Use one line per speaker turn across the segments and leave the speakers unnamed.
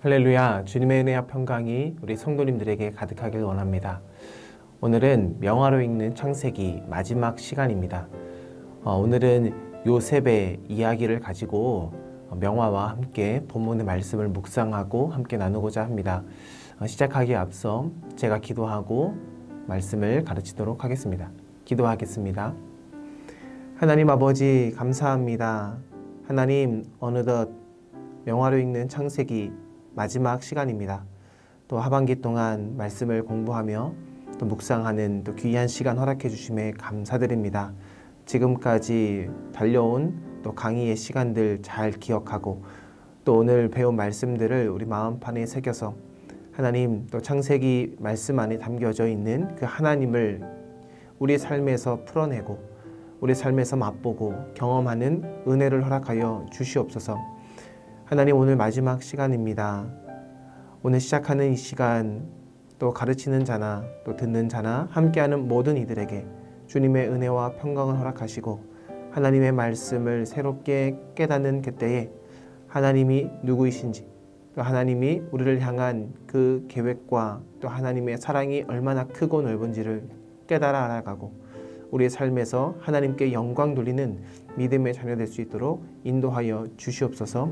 할렐루야, 주님의 은혜와 평강이 우리 성도님들에게 가득하길 원합니다. 오늘은 명화로 읽는 창세기 마지막 시간입니다. 오늘은 요셉의 이야기를 가지고 명화와 함께 본문의 말씀을 묵상하고 함께 나누고자 합니다. 시작하기에 앞서 제가 기도하고 말씀을 가르치도록 하겠습니다. 기도하겠습니다. 하나님 아버지 감사합니다. 하나님 어느덧 명화로 읽는 창세기 마지막 시간입니다. 또 하반기 동안 말씀을 공부하며 또 묵상하는 또 귀한 시간 허락해 주심에 감사드립니다. 지금까지 달려온 또 강의의 시간들 잘 기억하고 또 오늘 배운 말씀들을 우리 마음판에 새겨서 하나님 또 창세기 말씀 안에 담겨져 있는 그 하나님을 우리 삶에서 풀어내고 우리 삶에서 맛보고 경험하는 은혜를 허락하여 주시옵소서. 하나님 오늘 마지막 시간입니다. 오늘 시작하는 이 시간 또 가르치는 자나 또 듣는 자나 함께하는 모든 이들에게 주님의 은혜와 평강을 허락하시고 하나님의 말씀을 새롭게 깨닫는 그때에 하나님이 누구이신지 또 하나님이 우리를 향한 그 계획과 또 하나님의 사랑이 얼마나 크고 넓은지를 깨달아 알아가고 우리의 삶에서 하나님께 영광 돌리는 믿음의 자녀 될 수 있도록 인도하여 주시옵소서.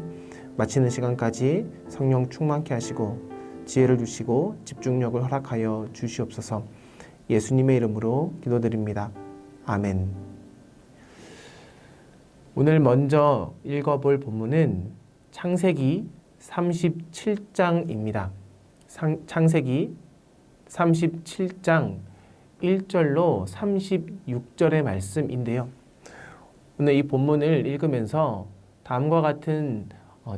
마치는 시간까지 성령 충만케 하시고 지혜를 주시고 집중력을 허락하여 주시옵소서. 예수님의 이름으로 기도드립니다. 아멘. 오늘 먼저 읽어볼 본문은 창세기 37장입니다. 창세기 37장 1절로 36절의 말씀인데요. 오늘 이 본문을 읽으면서 다음과 같은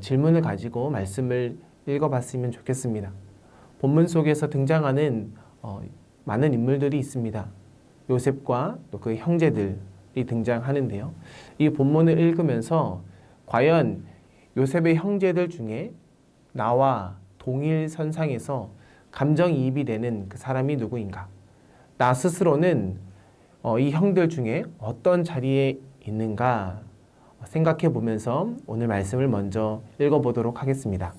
질문을 가지고 말씀을 읽어봤으면 좋겠습니다. 본문 속에서 등장하는 많은 인물들이 있습니다. 요셉과 또 그의 형제들이 등장하는데요. 이 본문을 읽으면서 과연 요셉의 형제들 중에 나와 동일선상에서 감정이입이 되는 그 사람이 누구인가? 나 스스로는 이 형들 중에 어떤 자리에 있는가 생각해 보면서 오늘 말씀을 먼저 읽어보도록 하겠습니다.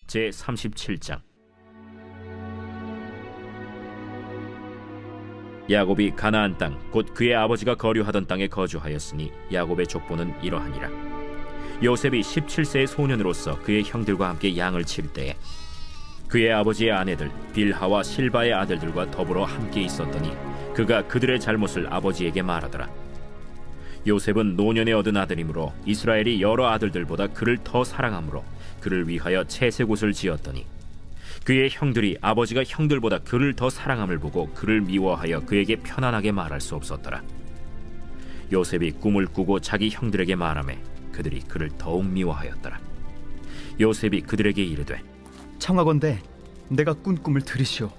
제37장 야곱이 가나안 땅 곧 그의 아버지가 거류하던 땅에 거주하였으니 야곱의 족보는 이러하니라. 요셉이 17세의 소년으로서 그의 형들과 함께 양을 칠 때에 그의 아버지의 아내들 빌하와 실바의 아들들과 더불어 함께 있었더니 그가 그들의 잘못을 아버지에게 말하더라. 요셉은 노년에 얻은 아들이므로 이스라엘이 여러 아들들보다 그를 더 사랑하므로 그를 위하여 채색옷을 지었더니 그의 형들이 아버지가 형들보다 그를 더 사랑함을 보고 그를 미워하여 그에게 편안하게 말할 수 없었더라. 요셉이 꿈을 꾸고 자기 형들에게 말하매 그들이 그를 더욱 미워하였더라. 요셉이 그들에게 이르되
청하건대 내가 꾼 꿈을 들으시오.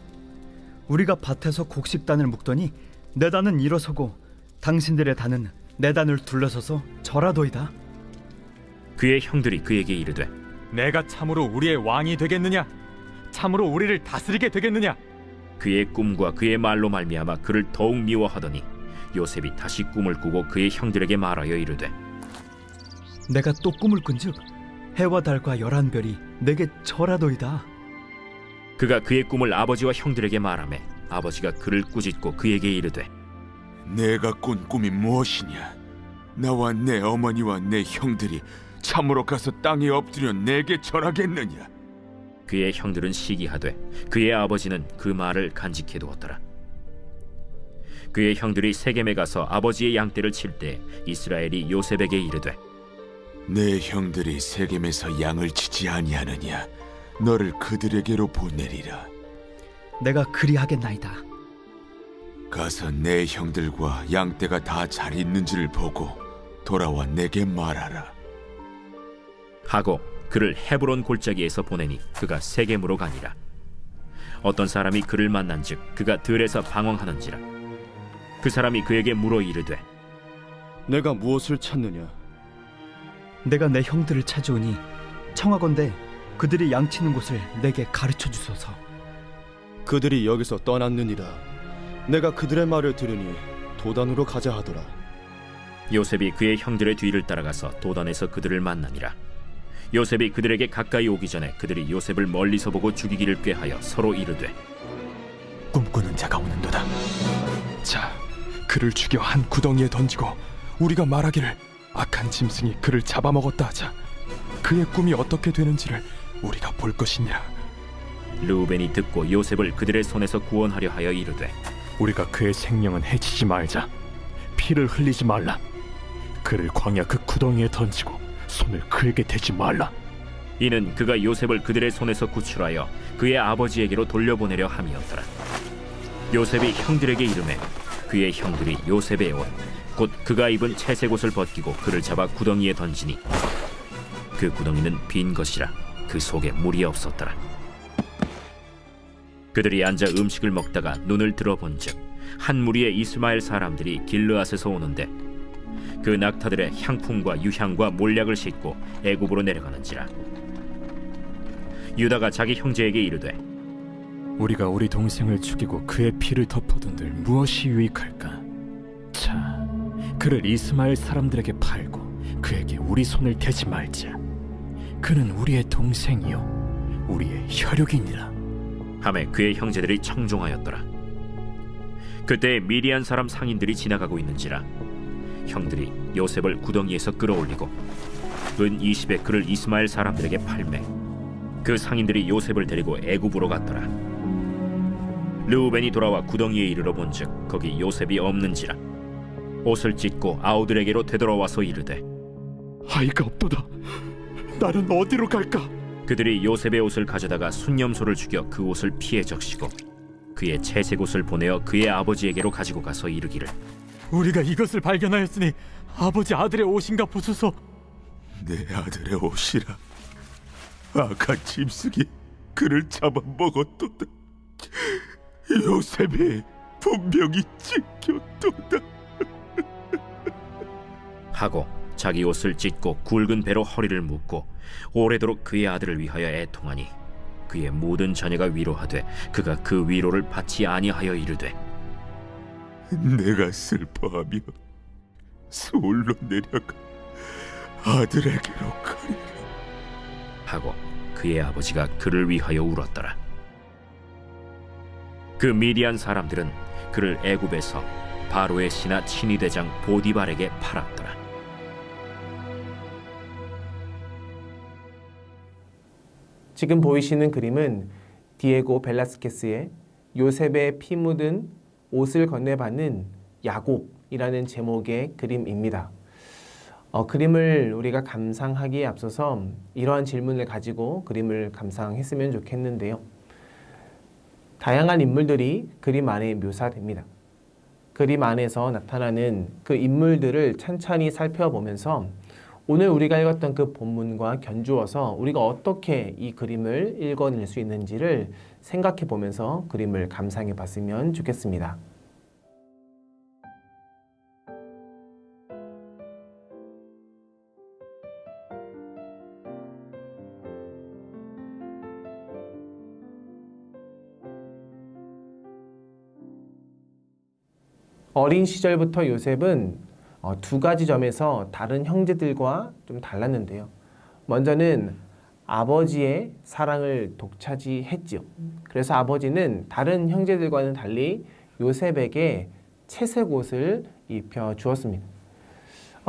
우리가 밭에서 곡식단을 묶더니 내 단은 일어서고 당신들의 단은 내 단을 둘러서서 절하도이다.
그의 형들이 그에게 이르되
내가 참으로 우리의 왕이 되겠느냐? 참으로 우리를 다스리게 되겠느냐?
그의 꿈과 그의 말로 말미암아 그를 더욱 미워하더니 요셉이 다시 꿈을 꾸고 그의 형들에게 말하여 이르되
내가 또 꿈을 꾼즉 해와 달과 11별이 내게 절하도이다.
그가 그의 꿈을 아버지와 형들에게 말하매 아버지가 그를 꾸짖고 그에게 이르되
내가 꾼 꿈이 무엇이냐? 나와 내 어머니와 내 형들이 참으로 가서 땅에 엎드려 내게 절하겠느냐?
그의 형들은 시기하되 그의 아버지는 그 말을 간직해 두었더라. 그의 형들이 세겜에 가서 아버지의 양떼를 칠 때 이스라엘이 요셉에게 이르되
내 형들이 세겜에서 양을 치지 아니하느냐? 너를 그들에게로 보내리라.
내가 그리하겠나이다.
가서 내 형들과 양떼가 다 잘 있는지를 보고 돌아와 내게 말하라.
하고 그를 헤브론 골짜기에서 보내니 그가 세겜으로 가니라. 어떤 사람이 그를 만난즉 그가 들에서 방황하는지라. 그 사람이 그에게 물어 이르되
내가 무엇을 찾느냐?
내가 내 형들을 찾아오니 청하건대 그들이 양치는 곳을 내게 가르쳐 주소서.
그들이 여기서 떠났느니라. 내가 그들의 말을 들으니 도단으로 가자 하더라.
요셉이 그의 형들의 뒤를 따라가서 도단에서 그들을 만나니라. 요셉이 그들에게 가까이 오기 전에 그들이 요셉을 멀리서 보고 죽이기를 꾀하여 서로 이르되
꿈꾸는 자가 오는도다. 자, 그를 죽여 한 구덩이에 던지고 우리가 말하기를 악한 짐승이 그를 잡아먹었다 하자. 그의 꿈이 어떻게 되는지를 우리가 볼 것이니라.
르우벤이 듣고 요셉을 그들의 손에서 구원하려 하여 이르되
우리가 그의 생명은 해치지 말자. 피를 흘리지 말라. 그를 광야 그 구덩이에 던지고 손을 그에게 대지 말라.
이는 그가 요셉을 그들의 손에서 구출하여 그의 아버지에게로 돌려보내려 함이었더라. 요셉이 형들에게 이르매 그의 형들이 요셉의 옷 곧 그가 입은 채색 옷을 벗기고 그를 잡아 구덩이에 던지니 그 구덩이는 빈 것이라 그 속에 물이 없었더라. 그들이 앉아 음식을 먹다가 눈을 들어본즉 한 무리의 이스마엘 사람들이 길르앗에서 오는데 그 낙타들의 향품과 유향과 몰약을 싣고 애굽으로 내려가는지라. 유다가 자기 형제에게 이르되
우리가 우리 동생을 죽이고 그의 피를 덮어둔들 무엇이 유익할까? 자, 그를 이스마엘 사람들에게 팔고 그에게 우리 손을 대지 말자. 그는 우리의 동생이요 우리의 혈육이니라.
하매 그의 형제들이 청종하였더라. 그때 미디안 사람 상인들이 지나가고 있는지라 형들이 요셉을 구덩이에서 끌어올리고 은 20에 그를 이스마엘 사람들에게 팔매 그 상인들이 요셉을 데리고 애굽으로 갔더라. 르우벤이 돌아와 구덩이에 이르러 본즉 거기 요셉이 없는지라 옷을 찢고 아우들에게로 되돌아와서 이르되
아이가 없도다. 나는 어디로 갈까?
그들이 요셉의 옷을 가져다가 순념소를 죽여 그 옷을 피에 적시고 그의 채색 옷을 보내어 그의 아버지에게로 가지고 가서 이르기를
우리가 이것을 발견하였으니 아버지 아들의 옷인가 보소서.
내 아들의 옷이라. 악한 짐승이 그를 잡아먹었도다. 요셉이 분명히 찢겼도다.
하고 자기 옷을 찢고 굵은 배로 허리를 묶고 오래도록 그의 아들을 위하여 애통하니 그의 모든 자녀가 위로하되 그가 그 위로를 받지 아니하여 이르되
내가 슬퍼하며 서울로 내려가 아들에게로 가리라.
하고 그의 아버지가 그를 위하여 울었더라. 그 미디안 사람들은 그를 애굽에서 바로의 신하 친위대장 보디발에게 팔았더라.
지금 보이시는 그림은 디에고 벨라스케스의 요셉의 피 묻은 옷을 건네받는 야곱이라는 제목의 그림입니다. 그림을 우리가 감상하기에 앞서서 이러한 질문을 가지고 그림을 감상했으면 좋겠는데요. 다양한 인물들이 그림 안에 묘사됩니다. 그림 안에서 나타나는 그 인물들을 찬찬히 살펴보면서 오늘 우리가 읽었던 그 본문과 견주어서 우리가 어떻게 이 그림을 읽어낼 수 있는지를 생각해 보면서 그림을 감상해 봤으면 좋겠습니다. 어린 시절부터 요셉은 두 가지 점에서 다른 형제들과 좀 달랐는데요. 먼저는 아버지의 사랑을 독차지했죠. 그래서 아버지는 다른 형제들과는 달리 요셉에게 채색 옷을 입혀 주었습니다.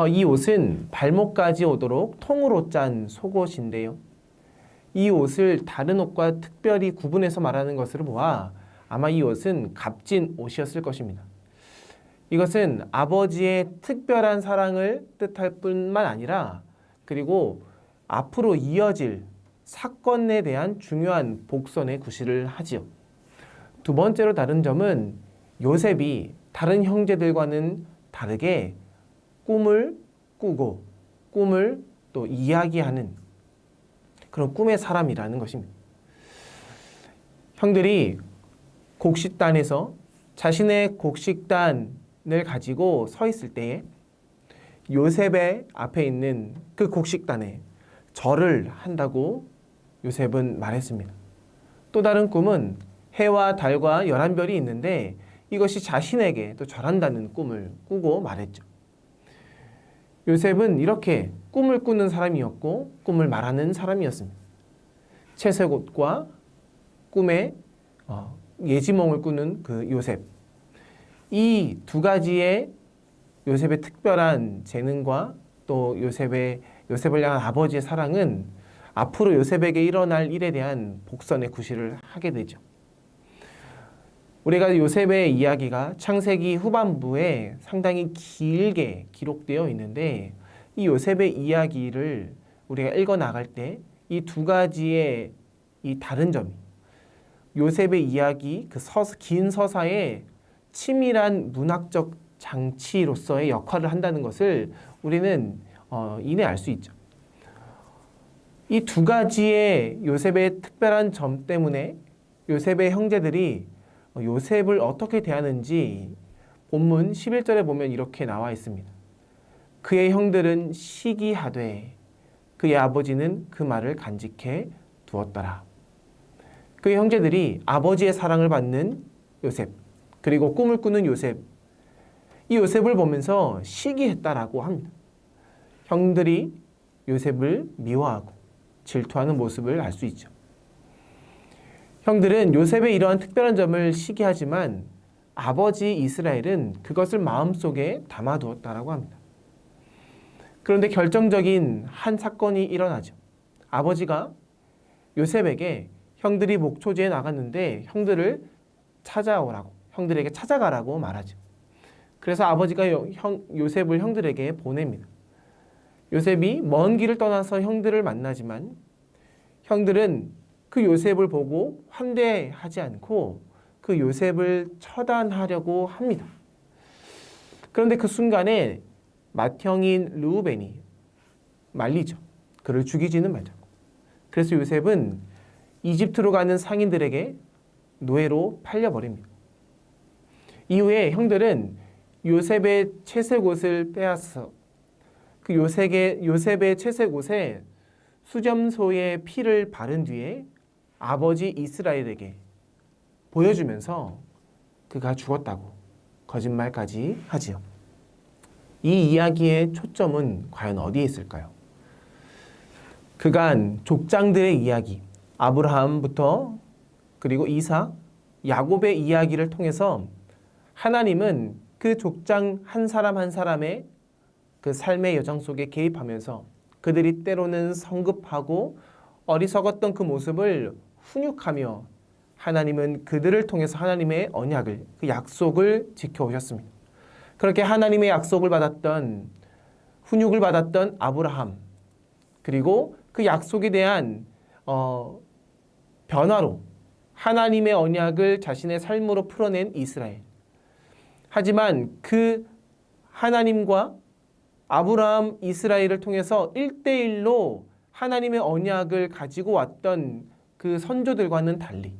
이 옷은 발목까지 오도록 통으로 짠 속옷인데요. 이 옷을 다른 옷과 특별히 구분해서 말하는 것으로 보아 아마 이 옷은 값진 옷이었을 것입니다. 이것은 아버지의 특별한 사랑을 뜻할 뿐만 아니라 그리고 앞으로 이어질 사건에 대한 중요한 복선의 구실을 하지요. 두 번째로 다른 점은 요셉이 다른 형제들과는 다르게 꿈을 꾸고 꿈을 또 이야기하는 그런 꿈의 사람이라는 것입니다. 형들이 곡식단에서 자신의 곡식단을 가지고 서 있을 때에 요셉의 앞에 있는 그 곡식단에 절을 한다고 요셉은 말했습니다. 또 다른 꿈은 해와 달과 11별이 있는데 이것이 자신에게 또 절한다는 꿈을 꾸고 말했죠. 요셉은 이렇게 꿈을 꾸는 사람이었고 꿈을 말하는 사람이었습니다. 채색옷과 꿈의 예지몽을 꾸는 그 요셉. 이 두 가지의 요셉의 특별한 재능과 또 요셉을 향한 아버지의 사랑은 앞으로 요셉에게 일어날 일에 대한 복선의 구실을 하게 되죠. 우리가 요셉의 이야기가 창세기 후반부에 상당히 길게 기록되어 있는데 이 요셉의 이야기를 우리가 읽어 나갈 때 이 두 가지의 이 다른 점이 요셉의 이야기 긴 서사의 치밀한 문학적 장치로서의 역할을 한다는 것을 우리는 이내 알 수 있죠. 이 두 가지의 요셉의 특별한 점 때문에 요셉의 형제들이 요셉을 어떻게 대하는지 본문 11절에 보면 이렇게 나와 있습니다. 그의 형들은 시기하되 그의 아버지는 그 말을 간직해 두었더라. 그의 형제들이 아버지의 사랑을 받는 요셉, 그리고 꿈을 꾸는 요셉, 이 요셉을 보면서 시기했다라고 합니다. 형들이 요셉을 미워하고 질투하는 모습을 알 수 있죠. 형들은 요셉의 이러한 특별한 점을 시기하지만 아버지 이스라엘은 그것을 마음속에 담아두었다라고 합니다. 그런데 결정적인 한 사건이 일어나죠. 아버지가 요셉에게 형들이 목초지에 나갔는데 형들을 찾아오라고, 형들에게 찾아가라고 말하죠. 그래서 아버지가 요셉을 형들에게 보냅니다. 요셉이 먼 길을 떠나서 형들을 만나지만 형들은 그 요셉을 보고 환대하지 않고 그 요셉을 처단하려고 합니다. 그런데 그 순간에 맏형인 르우벤이 말리죠. 그를 죽이지는 말자고. 그래서 요셉은 이집트로 가는 상인들에게 노예로 팔려버립니다. 이후에 형들은 요셉의 채색옷을 빼앗아서 그 요셉의 채색옷에 수점소의 피를 바른 뒤에 아버지 이스라엘에게 보여주면서 그가 죽었다고 거짓말까지 하지요. 이 이야기의 초점은 과연 어디에 있을까요? 그간 족장들의 이야기, 아브라함부터 그리고 이삭, 야곱의 이야기를 통해서 하나님은 그 족장 한 사람 한 사람의 그 삶의 여정 속에 개입하면서 그들이 때로는 성급하고 어리석었던 그 모습을 훈육하며 하나님은 그들을 통해서 하나님의 언약을, 그 약속을 지켜오셨습니다. 그렇게 하나님의 약속을 받았던, 훈육을 받았던 아브라함, 그리고 그 약속에 대한 변화로 하나님의 언약을 자신의 삶으로 풀어낸 이스라엘. 하지만 그 하나님과 아브라함, 이스라엘을 통해서 1대1로 하나님의 언약을 가지고 왔던 그 선조들과는 달리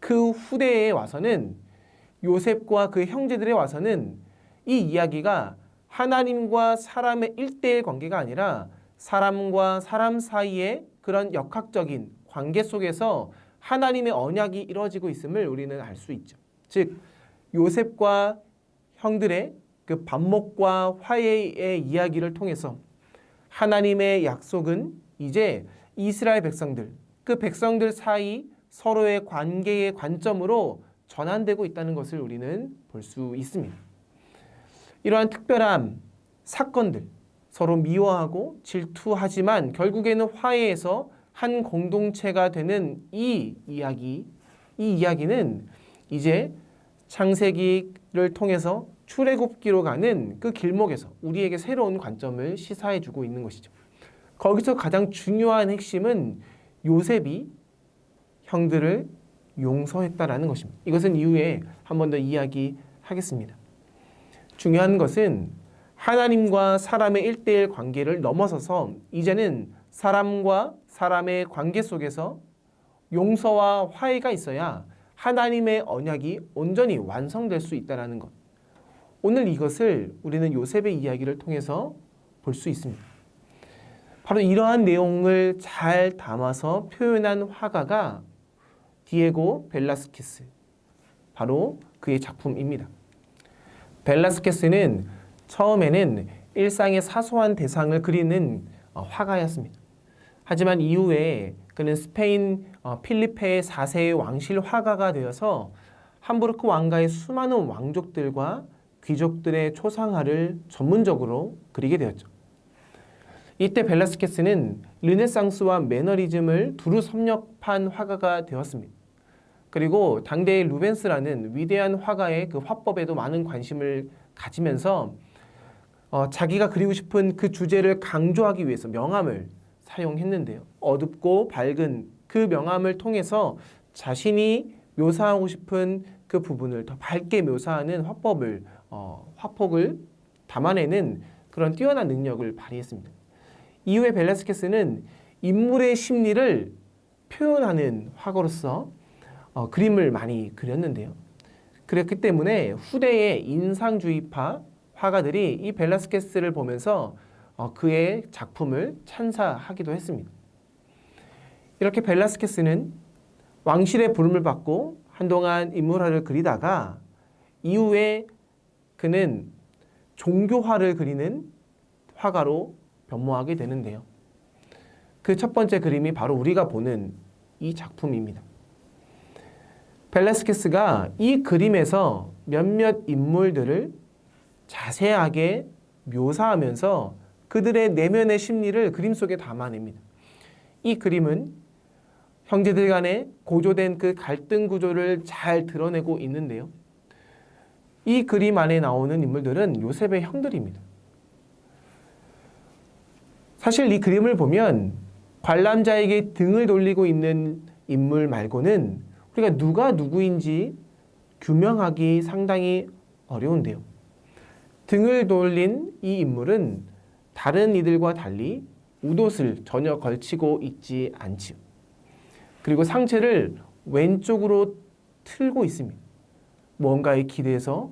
그 후대에 와서는 요셉과 그 형제들에 와서는 이 이야기가 하나님과 사람의 1대1 관계가 아니라 사람과 사람 사이의 그런 역학적인 관계 속에서 하나님의 언약이 이루어지고 있음을 우리는 알 수 있죠. 즉 요셉과 형들의 그 반목과 화해의 이야기를 통해서 하나님의 약속은 이제 이스라엘 백성들, 그 백성들 사이 서로의 관계의 관점으로 전환되고 있다는 것을 우리는 볼 수 있습니다. 이러한 특별한 사건들, 서로 미워하고 질투하지만 결국에는 화해해서 한 공동체가 되는 이 이야기는 이제 창세기를 통해서 출애굽기로 가는 그 길목에서 우리에게 새로운 관점을 시사해주고 있는 것이죠. 거기서 가장 중요한 핵심은 요셉이 형들을 용서했다라는 것입니다. 이것은 이후에 한 번 더 이야기하겠습니다. 중요한 것은 하나님과 사람의 1대1 관계를 넘어서서 이제는 사람과 사람의 관계 속에서 용서와 화해가 있어야 하나님의 언약이 온전히 완성될 수 있다는 것. 오늘 이것을 우리는 요셉의 이야기를 통해서 볼 수 있습니다. 바로 이러한 내용을 잘 담아서 표현한 화가가 디에고 벨라스케스, 바로 그의 작품입니다. 벨라스케스는 처음에는 일상의 사소한 대상을 그리는 화가였습니다. 하지만 이후에 그는 스페인 필리페 4세의 왕실 화가가 되어서 함부르크 왕가의 수많은 왕족들과 귀족들의 초상화를 전문적으로 그리게 되었죠. 이때 벨라스케스는 르네상스와 매너리즘을 두루 섭렵한 화가가 되었습니다. 그리고 당대의 루벤스라는 위대한 화가의 그 화법에도 많은 관심을 가지면서 자기가 그리고 싶은 그 주제를 강조하기 위해서 명암을 사용했는데요. 어둡고 밝은 그 명암을 통해서 자신이 묘사하고 싶은 그 부분을 더 밝게 묘사하는 화폭을 담아내는 그런 뛰어난 능력을 발휘했습니다. 이후에 벨라스케스는 인물의 심리를 표현하는 화가로서 그림을 많이 그렸는데요. 그랬기 때문에 후대의 인상주의파 화가들이 이 벨라스케스를 보면서 그의 작품을 찬사하기도 했습니다. 이렇게 벨라스케스는 왕실의 부름을 받고 한동안 인물화를 그리다가 이후에 그는 종교화를 그리는 화가로 변모하게 되는데요. 그 첫 번째 그림이 바로 우리가 보는 이 작품입니다. 벨라스케스가 이 그림에서 몇몇 인물들을 자세하게 묘사하면서 그들의 내면의 심리를 그림 속에 담아냅니다. 이 그림은 형제들 간의 고조된 그 갈등 구조를 잘 드러내고 있는데요. 이 그림 안에 나오는 인물들은 요셉의 형들입니다. 사실 이 그림을 보면 관람자에게 등을 돌리고 있는 인물 말고는 우리가 누가 누구인지 규명하기 상당히 어려운데요. 등을 돌린 이 인물은 다른 이들과 달리 웃옷을 전혀 걸치고 있지 않지요. 그리고 상체를 왼쪽으로 틀고 있습니다. 뭔가에 기대서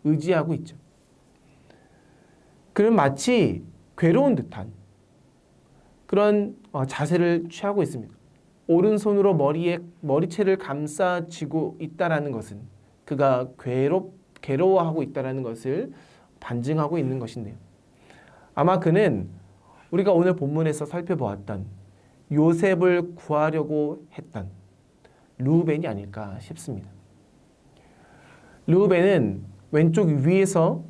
의지하고 있죠. 그는 마치 괴로운 듯한 그런 자세를 취하고 있습니다. 오른손으로 머리채를 감싸쥐고 있다라는 것은 그가 괴로워하고 있다라는 것을 반증하고 있는 것인데요. 아마 그는 우리가 오늘 본문에서 살펴보았던 요셉을 구하려고 했던 르우벤이 아닐까 싶습니다. 르우벤은 왼쪽 위에서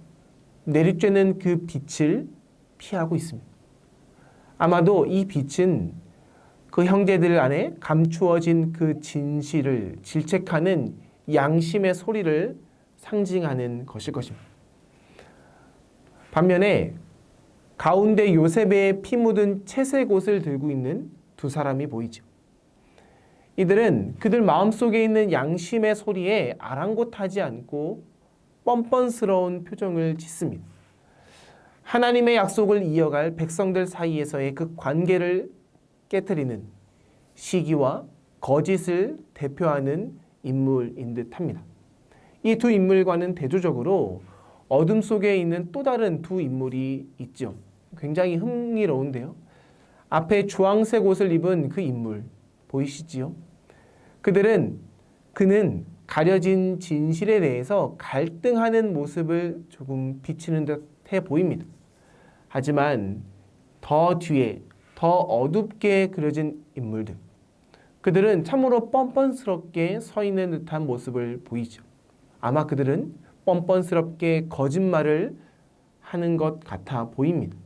내리쬐는 그 빛을 피하고 있습니다. 아마도 이 빛은 그 형제들 안에 감추어진 그 진실을 질책하는 양심의 소리를 상징하는 것일 것입니다. 반면에 가운데 요셉의 피 묻은 채색 옷을 들고 있는 두 사람이 보이죠. 이들은 그들 마음속에 있는 양심의 소리에 아랑곳하지 않고 뻔뻔스러운 표정을 짓습니다. 하나님의 약속을 이어갈 백성들 사이에서의 그 관계를 깨트리는 시기와 거짓을 대표하는 인물인 듯합니다. 이 두 인물과는 대조적으로 어둠 속에 있는 또 다른 두 인물이 있죠. 굉장히 흥미로운데요. 앞에 주황색 옷을 입은 그 인물 보이시지요? 그는 가려진 진실에 대해서 갈등하는 모습을 조금 비치는 듯해 보입니다. 하지만 더 뒤에 더 어둡게 그려진 인물들, 그들은 참으로 뻔뻔스럽게 서 있는 듯한 모습을 보이죠. 아마 그들은 뻔뻔스럽게 거짓말을 하는 것 같아 보입니다.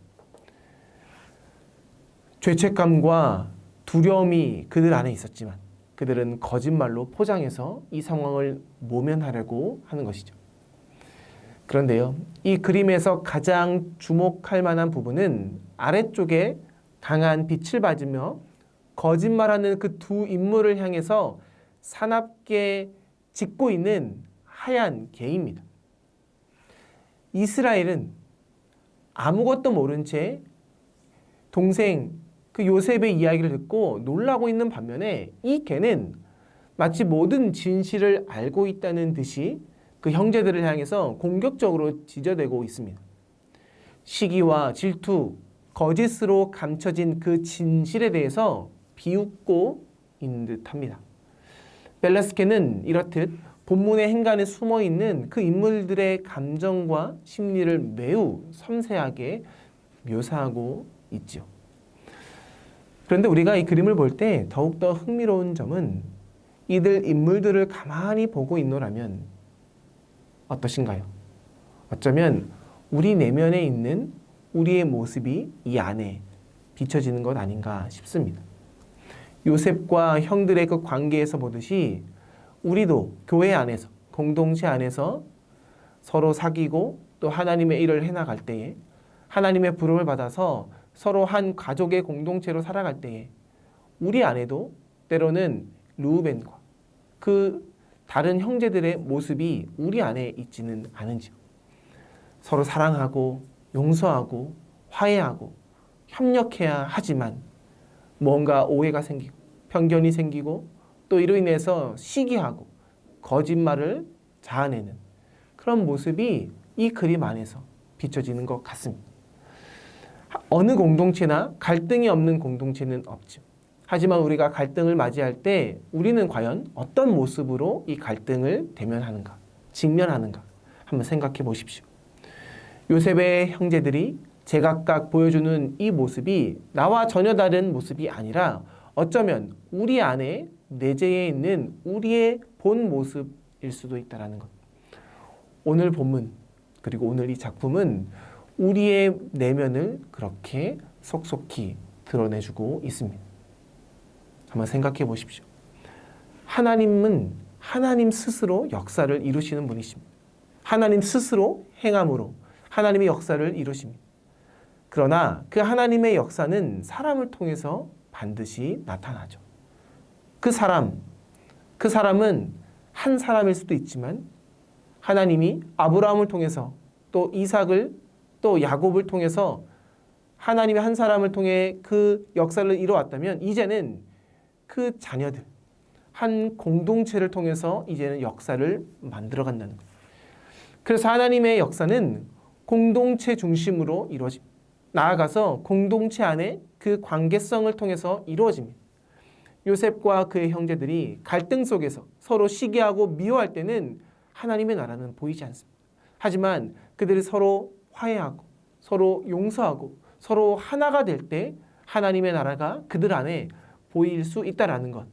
죄책감과 두려움이 그들 안에 있었지만 그들은 거짓말로 포장해서 이 상황을 모면하려고 하는 것이죠. 그런데요, 이 그림에서 가장 주목할 만한 부분은 아래쪽에 강한 빛을 받으며 거짓말하는 그 두 인물을 향해서 사납게 짓고 있는 하얀 개입니다. 이스라엘은 아무것도 모른 채 동생 그 요셉의 이야기를 듣고 놀라고 있는 반면에 이 개는 마치 모든 진실을 알고 있다는 듯이 그 형제들을 향해서 공격적으로 지저대고 있습니다. 시기와 질투, 거짓으로 감춰진 그 진실에 대해서 비웃고 있는 듯합니다. 벨라스케는 이렇듯 본문의 행간에 숨어 있는 그 인물들의 감정과 심리를 매우 섬세하게 묘사하고 있죠. 그런데 우리가 이 그림을 볼 때 더욱더 흥미로운 점은 이들 인물들을 가만히 보고 있노라면 어떠신가요? 어쩌면 우리 내면에 있는 우리의 모습이 이 안에 비춰지는 것 아닌가 싶습니다. 요셉과 형들의 그 관계에서 보듯이 우리도 교회 안에서, 공동체 안에서 서로 사귀고 또 하나님의 일을 해나갈 때에, 하나님의 부름을 받아서 서로 한 가족의 공동체로 살아갈 때에 우리 안에도 때로는 르우벤과 그 다른 형제들의 모습이 우리 안에 있지는 않은지요. 서로 사랑하고 용서하고 화해하고 협력해야 하지만 뭔가 오해가 생기고 편견이 생기고 또 이로 인해서 시기하고 거짓말을 자아내는 그런 모습이 이 그림 안에서 비춰지는 것 같습니다. 어느 공동체나 갈등이 없는 공동체는 없죠. 하지만 우리가 갈등을 맞이할 때 우리는 과연 어떤 모습으로 이 갈등을 대면하는가, 직면하는가 한번 생각해 보십시오. 요셉의 형제들이 제각각 보여주는 이 모습이 나와 전혀 다른 모습이 아니라 어쩌면 우리 안에 내재해 있는 우리의 본 모습일 수도 있다는 것. 오늘 본문 그리고 오늘 이 작품은 우리의 내면을 그렇게 속속히 드러내주고 있습니다. 한번 생각해 보십시오. 하나님은 하나님 스스로 역사를 이루시는 분이십니다. 하나님 스스로 행함으로 하나님의 역사를 이루십니다. 그러나 그 하나님의 역사는 사람을 통해서 반드시 나타나죠. 그 사람은 한 사람일 수도 있지만 하나님이 아브라함을 통해서 또 이삭을 또 야곱을 통해서 하나님의 한 사람을 통해 그 역사를 이루어왔다면 이제는 그 자녀들, 한 공동체를 통해서 이제는 역사를 만들어간다는 거예요. 그래서 하나님의 역사는 공동체 중심으로 이루어집니다. 나아가서 공동체 안에 그 관계성을 통해서 이루어집니다. 요셉과 그의 형제들이 갈등 속에서 서로 시기하고 미워할 때는 하나님의 나라는 보이지 않습니다. 하지만 그들이 서로 화해하고 서로 용서하고 서로 하나가 될 때 하나님의 나라가 그들 안에 보일 수 있다는 것.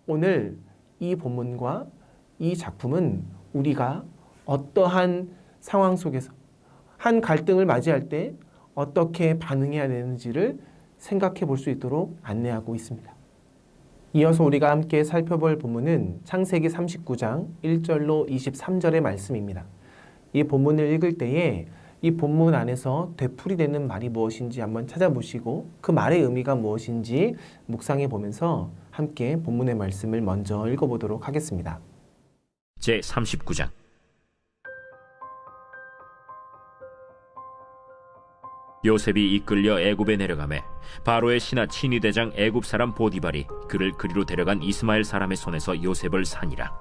오늘 이 본문과 이 작품은 우리가 어떠한 상황 속에서 한 갈등을 맞이할 때 어떻게 반응해야 되는지를 생각해 볼 수 있도록 안내하고 있습니다. 이어서 우리가 함께 살펴볼 본문은 창세기 39장 1절로 23절의 말씀입니다. 이 본문을 읽을 때에 이 본문 안에서 되풀이되는 말이 무엇인지 한번 찾아보시고 그 말의 의미가 무엇인지 묵상해 보면서 함께 본문의 말씀을 먼저 읽어보도록 하겠습니다.
제39장 요셉이 이끌려 애굽에 내려가매 바로의 신하 친위대장 애굽 사람 보디발이 그를 그리로 데려간 이스마엘 사람의 손에서 요셉을 산이라.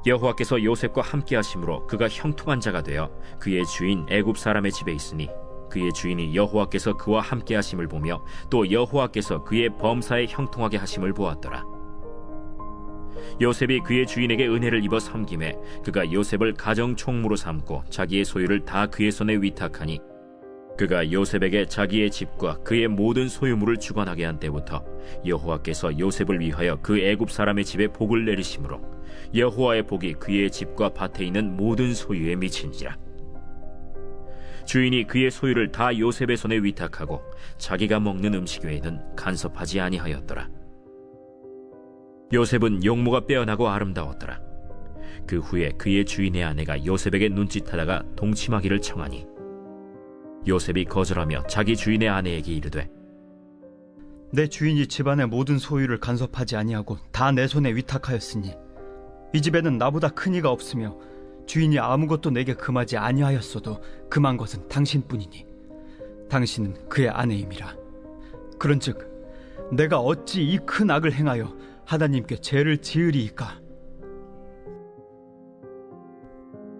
여호와께서 요셉과 함께 하심으로 그가 형통한 자가 되어 그의 주인 애굽 사람의 집에 있으니 그의 주인이 여호와께서 그와 함께 하심을 보며 또 여호와께서 그의 범사에 형통하게 하심을 보았더라. 요셉이 그의 주인에게 은혜를 입어 섬김에 그가 요셉을 가정 총무로 삼고 자기의 소유를 다 그의 손에 위탁하니 그가 요셉에게 자기의 집과 그의 모든 소유물을 주관하게 한 때부터 여호와께서 요셉을 위하여 그 애굽 사람의 집에 복을 내리심으로 여호와의 복이 그의 집과 밭에 있는 모든 소유에 미친지라. 주인이 그의 소유를 다 요셉의 손에 위탁하고 자기가 먹는 음식 외에는 간섭하지 아니하였더라. 요셉은 용모가 빼어나고 아름다웠더라. 그 후에 그의 주인의 아내가 요셉에게 눈짓하다가 동침하기를 청하니 요셉이 거절하며 자기 주인의 아내에게 이르되
내 주인이 집안의 모든 소유를 간섭하지 아니하고 다 내 손에 위탁하였으니 이 집에는 나보다 큰 이가 없으며 주인이 아무것도 내게 금하지 아니하였어도 금한 것은 당신뿐이니 당신은 그의 아내임이라. 그런즉 내가 어찌 이 큰 악을 행하여 하나님께 죄를 지으리이까.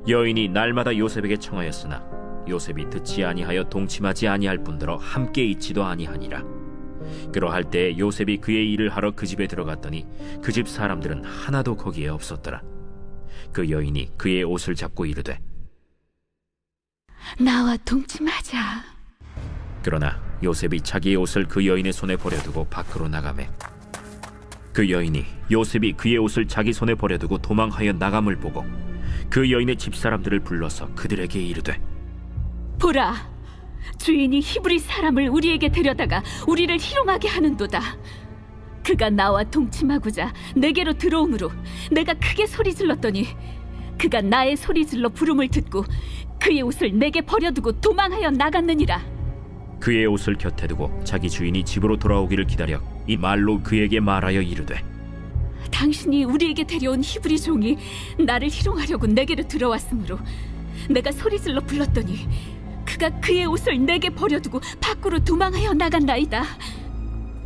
여인이 날마다 요셉에게 청하였으나 요셉이 듣지 아니하여 동침하지 아니할 뿐더러 함께 있지도 아니하니라. 그러할 때 요셉이 그의 일을 하러 그 집에 들어갔더니 그 집 사람들은 하나도 거기에 없었더라. 그 여인이 그의 옷을 잡고 이르되
나와 동침하자.
그러나 요셉이 자기의 옷을 그 여인의 손에 버려두고 밖으로 나가매 그 여인이 요셉이 그의 옷을 자기 손에 버려두고 도망하여 나감을 보고 그 여인의 집사람들을 불러서 그들에게 이르되
보라, 주인이 히브리 사람을 우리에게 데려다가 우리를 희롱하게 하는도다. 그가 나와 동침하고자 내게로 들어오므로 내가 크게 소리질렀더니 그가 나의 소리질러 부름을 듣고 그의 옷을 내게 버려두고 도망하여 나갔느니라.
그의 옷을 곁에 두고 자기 주인이 집으로 돌아오기를 기다려 이 말로 그에게 말하여 이르되
당신이 우리에게 데려온 히브리 종이 나를 희롱하려고 내게로 들어왔으므로 내가 소리질러 불렀더니 그가 그의 옷을 내게 버려두고 밖으로 도망하여 나간나이다.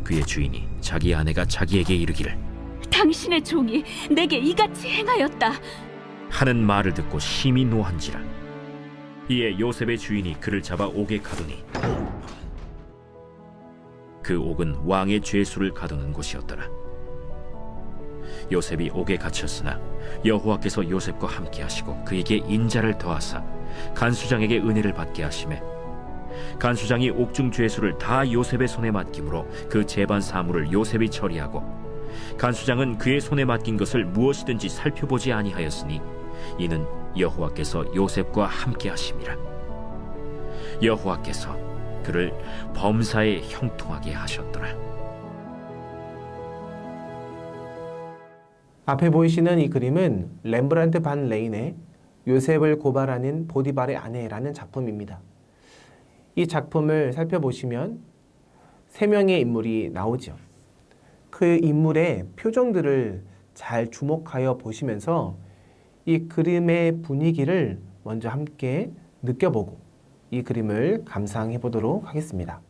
그의 주인이 자기 아내가 자기에게 이르기를
당신의 종이 내게 이같이 행하였다
하는 말을 듣고 심히 노한지라. 이에 요셉의 주인이 그를 잡아 옥에 가두니 그 옥은 왕의 죄수를 가두는 곳이었더라. 요셉이 옥에 갇혔으나 여호와께서 요셉과 함께 하시고 그에게 인자를 더하사 간수장에게 은혜를 받게 하시매 간수장이 옥중 죄수를 다 요셉의 손에 맡김으로 그 재반 사물을 요셉이 처리하고 간수장은 그의 손에 맡긴 것을 무엇이든지 살펴보지 아니하였으니 이는 여호와께서 요셉과 함께 하심이라. 여호와께서 그를 범사에 형통하게 하셨더라.
앞에 보이시는 이 그림은 렘브란트 반 레인의 요셉을 고발하는 보디발의 아내라는 작품입니다. 이 작품을 살펴보시면 세 명의 인물이 나오죠. 그 인물의 표정들을 잘 주목하여 보시면서 이 그림의 분위기를 먼저 함께 느껴보고 이 그림을 감상해 보도록 하겠습니다.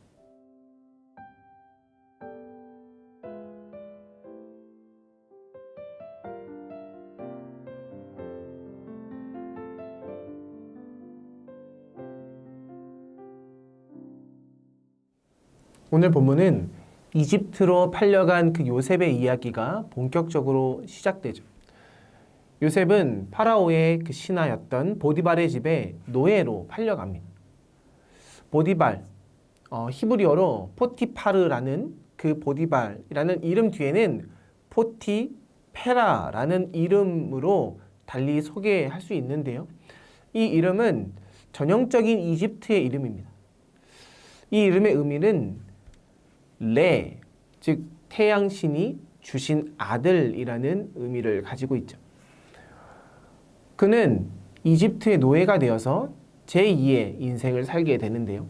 오늘 본문은 이집트로 팔려간 그 요셉의 이야기가 본격적으로 시작되죠. 요셉은 파라오의 그 신하였던 보디발의 집에 노예로 팔려갑니다. 보디발, 히브리어로 포티파르라는 그 보디발이라는 이름 뒤에는 포티페라라는 이름으로 달리 소개할 수 있는데요. 이 이름은 전형적인 이집트의 이름입니다. 이 이름의 의미는 레, 즉 태양신이 주신 아들이라는 의미를 가지고 있죠. 그는 이집트의 노예가 되어서 제2의 인생을 살게 되는데요.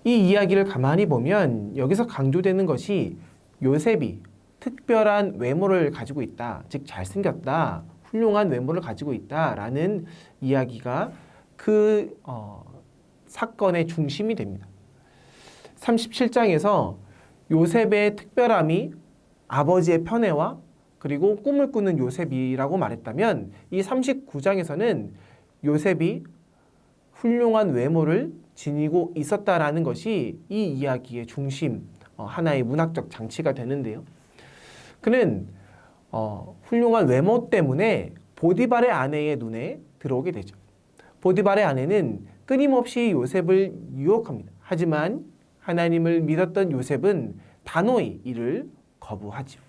이 이야기를 가만히 보면 여기서 강조되는 것이 요셉이 특별한 외모를 가지고 있다, 즉 잘생겼다, 훌륭한 외모를 가지고 있다라는 이야기가 그 사건의 중심이 됩니다. 37장에서 요셉의 특별함이 아버지의 편애와 그리고 꿈을 꾸는 요셉이라고 말했다면 이 39장에서는 요셉이 훌륭한 외모를 지니고 있었다라는 것이 이 이야기의 중심, 하나의 문학적 장치가 되는데요. 그는 훌륭한 외모 때문에 보디발의 아내의 눈에 들어오게 되죠. 보디발의 아내는 끊임없이 요셉을 유혹합니다. 하지만 하나님을 믿었던 요셉은 단호히 이를 거부하죠.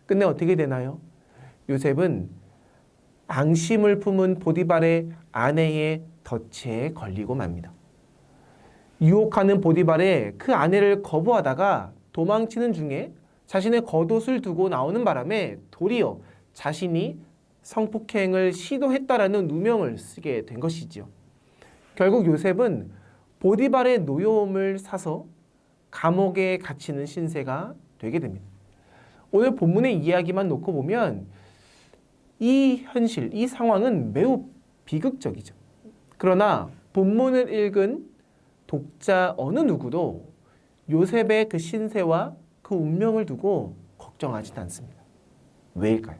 끝내 어떻게 되나요? 요셉은 앙심을 품은 보디발의 아내의 덫에 걸리고 맙니다. 유혹하는 보디발의 그 아내를 거부하다가 도망치는 중에 자신의 겉옷을 두고 나오는 바람에 도리어 자신이 성폭행을 시도했다라는 누명을 쓰게 된 것이지요. 결국 요셉은 보디발의 노여움을 사서 감옥에 갇히는 신세가 되게 됩니다. 오늘 본문의 이야기만 놓고 보면 이 현실, 이 상황은 매우 비극적이죠. 그러나 본문을 읽은 독자 어느 누구도 요셉의 그 신세와 그 운명을 두고 걱정하지는 않습니다. 왜일까요?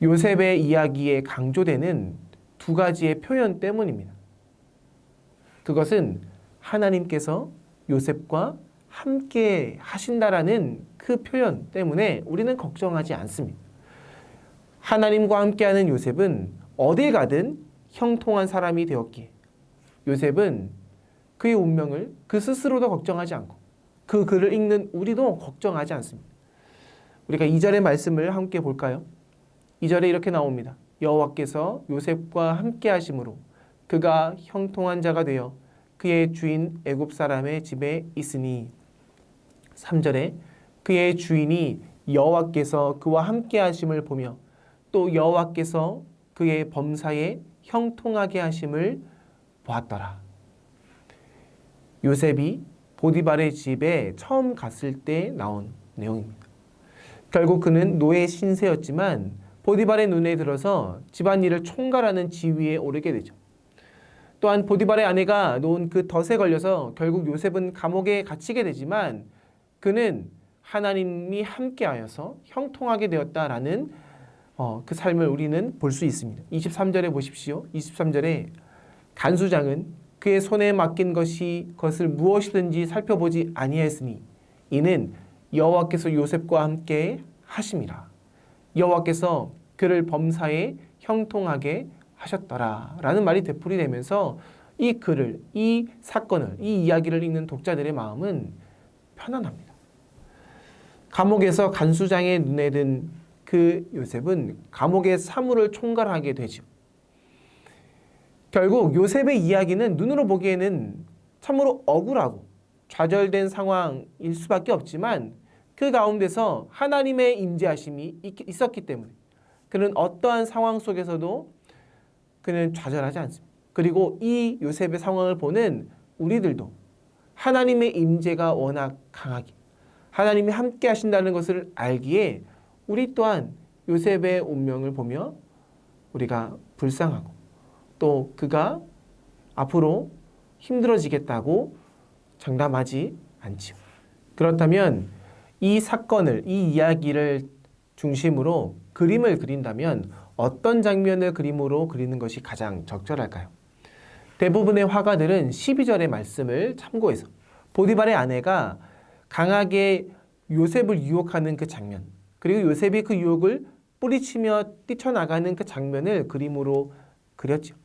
요셉의 이야기에 강조되는 두 가지의 표현 때문입니다. 그것은 하나님께서 요셉과 함께 하신다라는 그 표현 때문에 우리는 걱정하지 않습니다. 하나님과 함께하는 요셉은 어딜 가든 형통한 사람이 되었기에 요셉은 그의 운명을 그 스스로도 걱정하지 않고 그 글을 읽는 우리도 걱정하지 않습니다. 우리가 2절의 말씀을 함께 볼까요? 2절에 이렇게 나옵니다. 여호와께서 요셉과 함께 하심으로 그가 형통한 자가 되어 그의 주인 애굽 사람의 집에 있으니. 3절에 그의 주인이 여호와께서 그와 함께 하심을 보며 또 여호와께서 그의 범사에 형통하게 하심을 보았더라. 요셉이 보디발의 집에 처음 갔을 때 나온 내용입니다. 결국 그는 노예 신세였지만 보디발의 눈에 들어서 집안일을 총괄하는 지위에 오르게 되죠. 또한 보디발의 아내가 놓은 그 덫에 걸려서 결국 요셉은 감옥에 갇히게 되지만 그는 하나님이 함께하여서 형통하게 되었다라는 그 삶을 우리는 볼 수 있습니다. 23절에 보십시오. 23절에 간수장은 그의 손에 맡긴 것을 무엇이든지 살펴보지 아니하였으니 이는 여호와께서 요셉과 함께 하심이라. 여호와께서 그를 범사에 형통하게 하셨더라 라는 말이 되풀이되면서 이 글을, 이 사건을, 이 이야기를 읽는 독자들의 마음은 편안합니다. 감옥에서 간수장의 눈에 든 그 요셉은 감옥의 사물을 총괄하게 되죠. 결국 요셉의 이야기는 눈으로 보기에는 참으로 억울하고 좌절된 상황일 수밖에 없지만 그 가운데서 하나님의 임재하심이 있었기 때문에 그는 어떠한 상황 속에서도 그는 좌절하지 않습니다. 그리고 이 요셉의 상황을 보는 우리들도 하나님의 임재가 워낙 강하게 하나님이 함께 하신다는 것을 알기에 우리 또한 요셉의 운명을 보며 우리가 불쌍하고 또 그가 앞으로 힘들어지겠다고 장담하지 않지요. 그렇다면 이 사건을, 이 이야기를 중심으로 그림을 그린다면 어떤 장면을 그림으로 그리는 것이 가장 적절할까요? 대부분의 화가들은 12절의 말씀을 참고해서 보디발의 아내가 강하게 요셉을 유혹하는 그 장면, 그리고 요셉이 그 유혹을 뿌리치며 뛰쳐나가는 그 장면을 그림으로 그렸죠.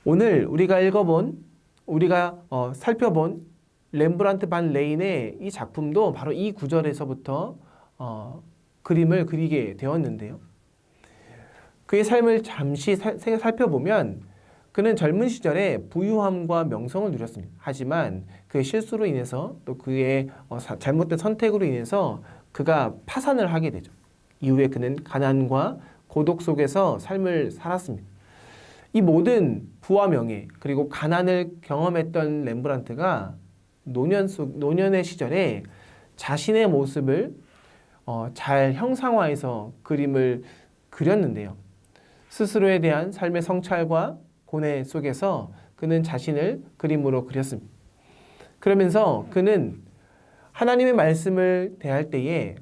오늘 우리가 살펴본 렘브란트 반 레인의 이 작품도 바로 이 구절에서부터 그림을 그리게 되었는데요. 그의 삶을 잠시 살펴보면 그는 젊은 시절에 부유함과 명성을 누렸습니다. 하지만 그의 실수로 인해서 또 그의 잘못된 선택으로 인해서 그가 파산을 하게 되죠. 이후에 그는 가난과 고독 속에서 삶을 살았습니다. 이 모든 부와 명예 그리고 가난을 경험했던 렘브란트가 노년의 시절에 자신의 모습을 잘 형상화해서 그림을 그렸는데요. 스스로에 대한 삶의 성찰과 고뇌 속에서 그는 자신을 그림으로 그렸습니다. 그러면서 그는 하나님의 말씀을 대할 때에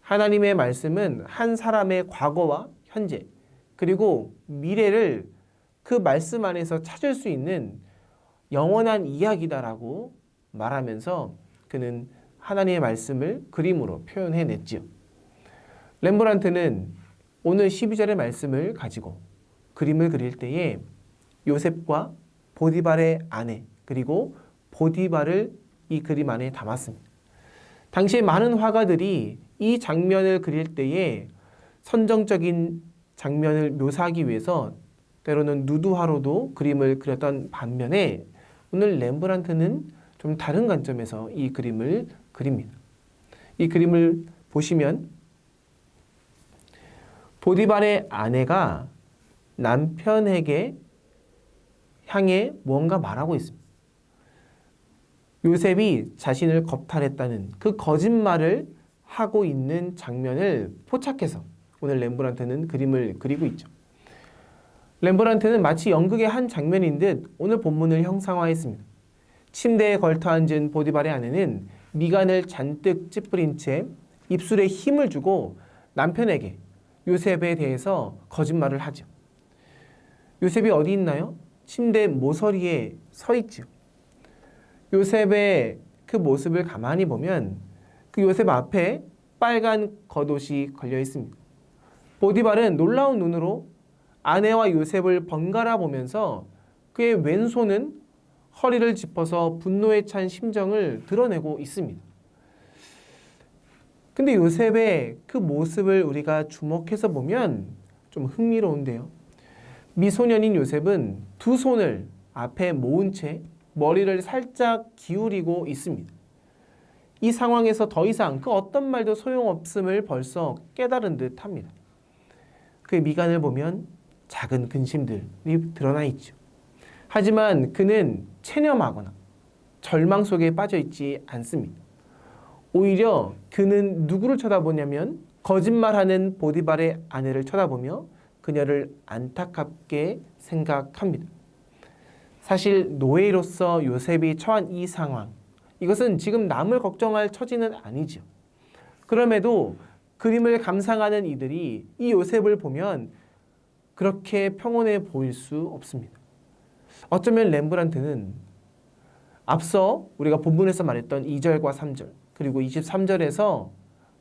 하나님의 말씀은 한 사람의 과거와 현재 그리고 미래를 그 말씀 안에서 찾을 수 있는 영원한 이야기다라고 말하면서 그는 하나님의 말씀을 그림으로 표현해냈지요. 렘브란트는 오늘 12절의 말씀을 가지고 그림을 그릴 때에 요셉과 보디발의 아내 그리고 보디발을 이 그림 안에 담았습니다. 당시에 많은 화가들이 이 장면을 그릴 때에 선정적인 장면을 묘사하기 위해서 때로는 누드화로도 그림을 그렸던 반면에 오늘 렘브란트는 좀 다른 관점에서 이 그림을 그립니다. 이 그림을 보시면 보디발의 아내가 남편에게 향해 무언가 말하고 있습니다. 요셉이 자신을 겁탈했다는 그 거짓말을 하고 있는 장면을 포착해서 오늘 렘브란트는 그림을 그리고 있죠. 렘브란트는 마치 연극의 한 장면인 듯 오늘 본문을 형상화했습니다. 침대에 걸터앉은 보디발의 아내는 미간을 잔뜩 찌푸린 채 입술에 힘을 주고 남편에게 요셉에 대해서 거짓말을 하죠. 요셉이 어디 있나요? 침대 모서리에 서 있죠. 요셉의 그 모습을 가만히 보면 그 요셉 앞에 빨간 겉옷이 걸려 있습니다. 보디발은 놀라운 눈으로 아내와 요셉을 번갈아 보면서 그의 왼손은 허리를 짚어서 분노에 찬 심정을 드러내고 있습니다. 근데 요셉의 그 모습을 우리가 주목해서 보면 좀 흥미로운데요. 미소년인 요셉은 두 손을 앞에 모은 채 머리를 살짝 기울이고 있습니다. 이 상황에서 더 이상 그 어떤 말도 소용없음을 벌써 깨달은 듯 합니다. 그의 미간을 보면 작은 근심들이 드러나 있죠. 하지만 그는 체념하거나 절망 속에 빠져 있지 않습니다. 오히려 그는 누구를 쳐다보냐면 거짓말하는 보디발의 아내를 쳐다보며 그녀를 안타깝게 생각합니다. 사실 노예로서 요셉이 처한 이 상황, 이것은 지금 남을 걱정할 처지는 아니죠. 그럼에도 그림을 감상하는 이들이 이 요셉을 보면 그렇게 평온해 보일 수 없습니다. 어쩌면 렘브란트는 앞서 우리가 본문에서 말했던 2절과 3절 그리고 23절에서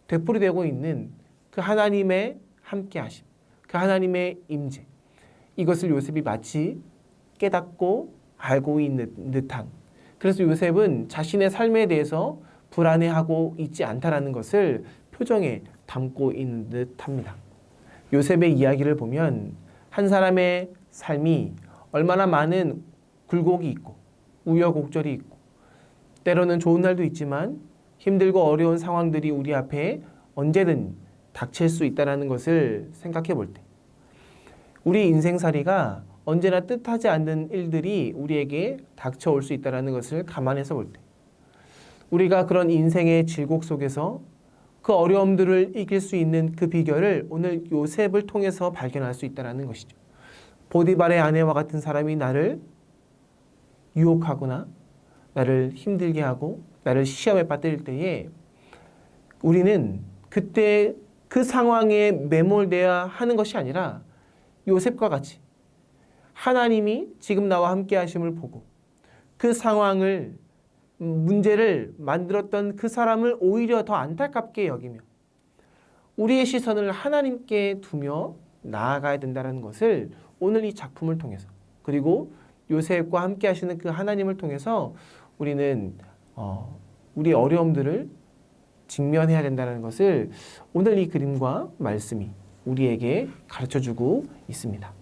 되풀이되고 있는 그 하나님의 함께하심, 그 하나님의 임재, 이것을 요셉이 마치 깨닫고 알고 있는 듯한, 그래서 요셉은 자신의 삶에 대해서 불안해하고 있지 않다라는 것을 표정에 담고 있는 듯합니다. 요셉의 이야기를 보면 한 사람의 삶이 얼마나 많은 굴곡이 있고 우여곡절이 있고 때로는 좋은 날도 있지만 힘들고 어려운 상황들이 우리 앞에 언제든 닥칠 수 있다는 것을 생각해 볼 때, 우리 인생살이가 언제나 뜻하지 않는 일들이 우리에게 닥쳐올 수 있다는 것을 감안해서 볼 때, 우리가 그런 인생의 질곡 속에서 그 어려움들을 이길 수 있는 그 비결을 오늘 요셉을 통해서 발견할 수 있다는 것이죠. 보디발의 아내와 같은 사람이 나를 유혹하거나 나를 힘들게 하고 나를 시험에 빠뜨릴 때에 우리는 그때 그 상황에 매몰되어야 하는 것이 아니라 요셉과 같이 하나님이 지금 나와 함께 하심을 보고 그 상황을, 문제를 만들었던 그 사람을 오히려 더 안타깝게 여기며 우리의 시선을 하나님께 두며 나아가야 된다는 것을 오늘 이 작품을 통해서, 그리고 요셉과 함께 하시는 그 하나님을 통해서 우리는 우리의 어려움들을 직면해야 된다는 것을 오늘 이 그림과 말씀이 우리에게 가르쳐주고 있습니다.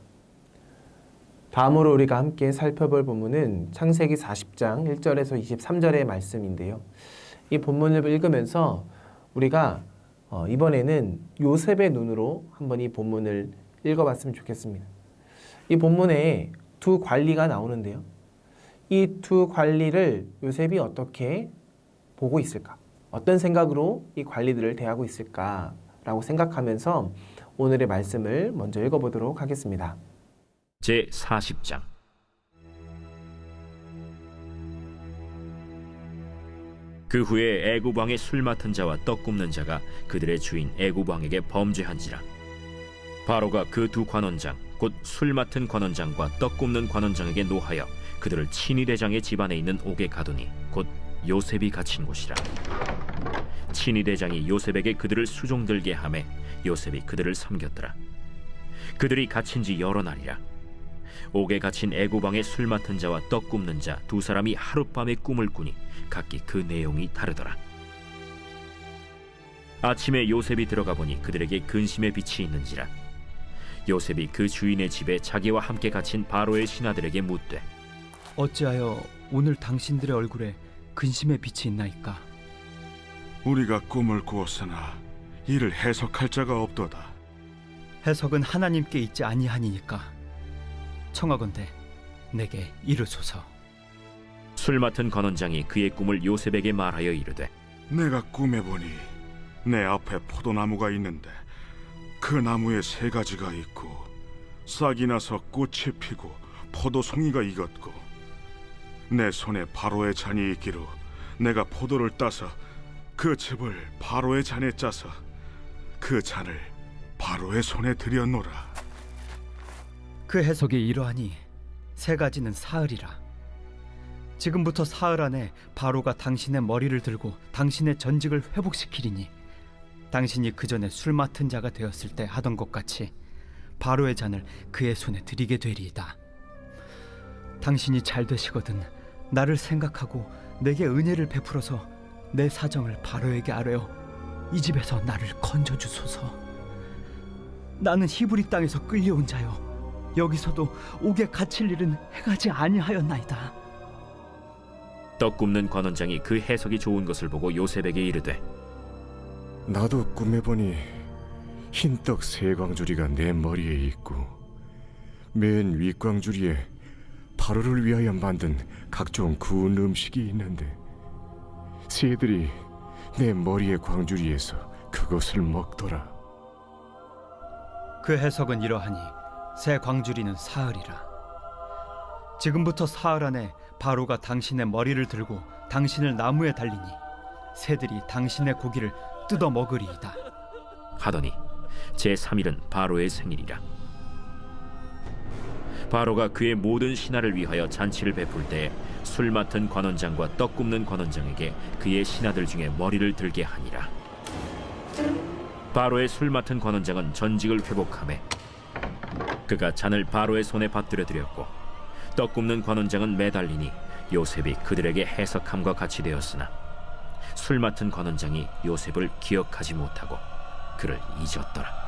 다음으로 우리가 함께 살펴볼 본문은 창세기 40장 1절에서 23절의 말씀인데요. 이 본문을 읽으면서 우리가 이번에는 요셉의 눈으로 한번 이 본문을 읽어봤으면 좋겠습니다. 이 본문에 두 관리가 나오는데요. 이 두 관리를 요셉이 어떻게 보고 있을까? 어떤 생각으로 이 관리들을 대하고 있을까라고 생각하면서 오늘의 말씀을 먼저 읽어보도록 하겠습니다.
제 40장. 그 후에 애굽 왕의 술 맡은 자와 떡 굽는 자가 그들의 주인 애굽 왕에게 범죄한지라. 바로가 그 두 관원장 곧 술 맡은 관원장과 떡 굽는 관원장에게 노하여 그들을 친위 대장의 집안에 있는 옥에 가두니 곧 요셉이 갇힌 곳이라. 친위 대장이 요셉에게 그들을 수종들게 하매 요셉이 그들을 섬겼더라. 그들이 갇힌 지 여러 날이라. 옥에 갇힌 애굽 왕의 술 맡은 자와 떡 굽는 자 두 사람이 하룻밤에 꿈을 꾸니 각기 그 내용이 다르더라. 아침에 요셉이 들어가 보니 그들에게 근심의 빛이 있는지라. 요셉이 그 주인의 집에 자기와 함께 갇힌 바로의 신하들에게 묻되
어찌하여 오늘 당신들의 얼굴에 근심의 빛이 있나이까?
우리가 꿈을 꾸었으나 이를 해석할 자가 없도다.
해석은 하나님께 있지 아니하니까 청하건대 내게 이르소서.
술 맡은 관원장이 그의 꿈을 요셉에게 말하여 이르되
내가 꿈에 보니 내 앞에 포도나무가 있는데 그 나무에 세 가지가 있고 싹이 나서 꽃이 피고 포도송이가 익었고 내 손에 바로의 잔이 있기로 내가 포도를 따서 그 즙을 바로의 잔에 짜서 그 잔을 바로의 손에 들여놓으라.
그 해석이 이러하니 세 가지는 사흘이라. 지금부터 사흘 안에 바로가 당신의 머리를 들고 당신의 전직을 회복시키리니 당신이 그 전에 술 맡은 자가 되었을 때 하던 것 같이 바로의 잔을 그의 손에 드리게 되리이다. 당신이 잘 되시거든 나를 생각하고 내게 은혜를 베풀어서 내 사정을 바로에게 아뢰어 이 집에서 나를 건져 주소서. 나는 히브리 땅에서 끌려온 자요 여기서도 옥에 갇힐 일은 행하지 아니하였나이다.
떡 굽는 관원장이 그 해석이 좋은 것을 보고 요셉에게 이르되
나도 꿈에 보니 흰떡 세 광주리가 내 머리에 있고 맨 윗광주리에 바로를 위하여 만든 각종 구운 음식이 있는데 새들이 내 머리의 광주리에서 그것을 먹더라.
그 해석은 이러하니 새 광주리는 사흘이라. 지금부터 사흘 안에 바로가 당신의 머리를 들고 당신을 나무에 달리니 새들이 당신의 고기를 뜯어 먹으리이다.
하더니 제3일은 바로의 생일이라. 바로가 그의 모든 신하를 위하여 잔치를 베풀 때 술 맡은 관원장과 떡 굽는 관원장에게 그의 신하들 중에 머리를 들게 하니라. 바로의 술 맡은 관원장은 전직을 회복하매 그가 잔을 바로의 손에 받들어 드렸고 떡 굽는 관원장은 매달리니 요셉이 그들에게 해석함과 같이 되었으나 술 맡은 관원장이 요셉을 기억하지 못하고 그를 잊었더라.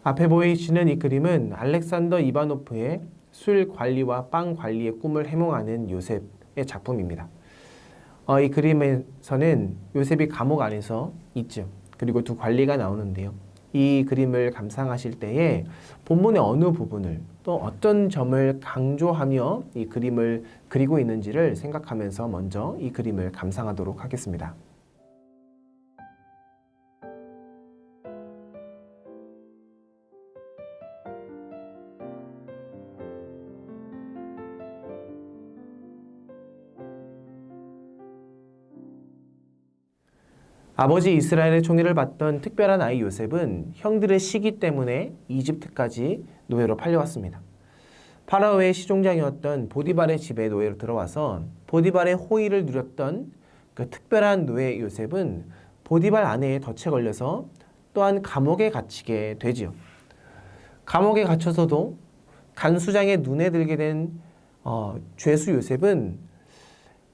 앞에 보이시는 이 그림은 알렉산더 이바노프의 술 관리와 빵 관리의 꿈을 해몽하는 요셉의 작품입니다. 이 그림에서는 요셉이 감옥 안에서 있죠. 그리고 두 관리가 나오는데요. 이 그림을 감상하실 때에 본문의 어느 부분을 또 어떤 점을 강조하며 이 그림을 그리고 있는지를 생각하면서 먼저 이 그림을 감상하도록 하겠습니다. 아버지 이스라엘의 총애를 받던 특별한 아이 요셉은 형들의 시기 때문에 이집트까지 노예로 팔려왔습니다. 파라오의 시종장이었던 보디발의 집에 노예로 들어와서 보디발의 호의를 누렸던 그 특별한 노예 요셉은 보디발 아내의 덫에 걸려서 또한 감옥에 갇히게 되지요. 감옥에 갇혀서도 간수장의 눈에 들게 된 죄수 요셉은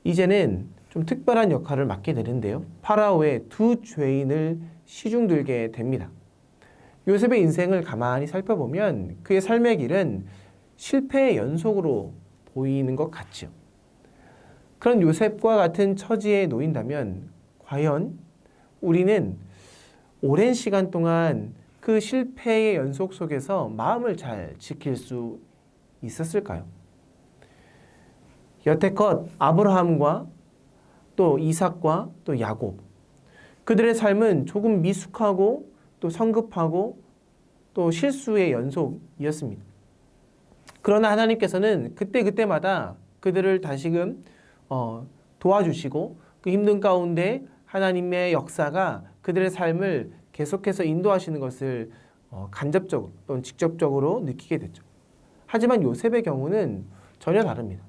이제는 좀 특별한 역할을 맡게 되는데요. 파라오의 두 죄인을 시중들게 됩니다. 요셉의 인생을 가만히 살펴보면 그의 삶의 길은 실패의 연속으로 보이는 것 같죠. 그런 요셉과 같은 처지에 놓인다면 과연 우리는 오랜 시간 동안 그 실패의 연속 속에서 마음을 잘 지킬 수 있었을까요? 여태껏 아브라함과 또 이삭과 또 야곱, 그들의 삶은 조금 미숙하고 또 성급하고 또 실수의 연속이었습니다. 그러나 하나님께서는 그때마다 그들을 다시금 도와주시고 그 힘든 가운데 하나님의 역사가 그들의 삶을 계속해서 인도하시는 것을 간접적으로 또는 직접적으로 느끼게 됐죠. 하지만 요셉의 경우는 전혀 다릅니다.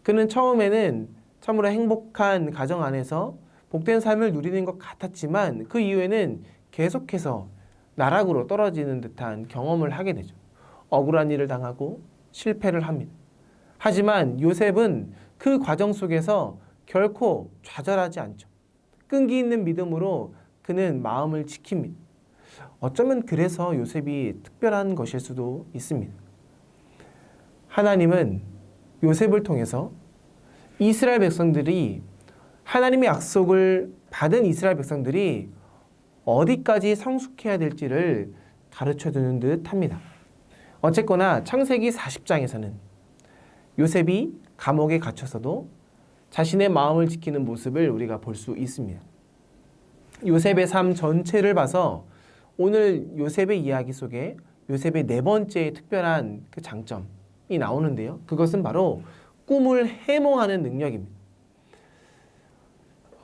그는 처음에는 참으로 행복한 가정 안에서 복된 삶을 누리는 것 같았지만 그 이후에는 계속해서 나락으로 떨어지는 듯한 경험을 하게 되죠. 억울한 일을 당하고 실패를 합니다. 하지만 요셉은 그 과정 속에서 결코 좌절하지 않죠. 끈기 있는 믿음으로 그는 마음을 지킵니다. 어쩌면 그래서 요셉이 특별한 것일 수도 있습니다. 하나님은 요셉을 통해서 이스라엘 백성들이 하나님의 약속을 받은 이스라엘 백성들이 어디까지 성숙해야 될지를 가르쳐주는 듯 합니다. 어쨌거나 창세기 40장에서는 요셉이 감옥에 갇혀서도 자신의 마음을 지키는 모습을 우리가 볼 수 있습니다. 요셉의 삶 전체를 봐서 오늘 요셉의 이야기 속에 요셉의 네 번째 특별한 그 장점이 나오는데요. 그것은 바로 꿈을 해몽하는 능력입니다.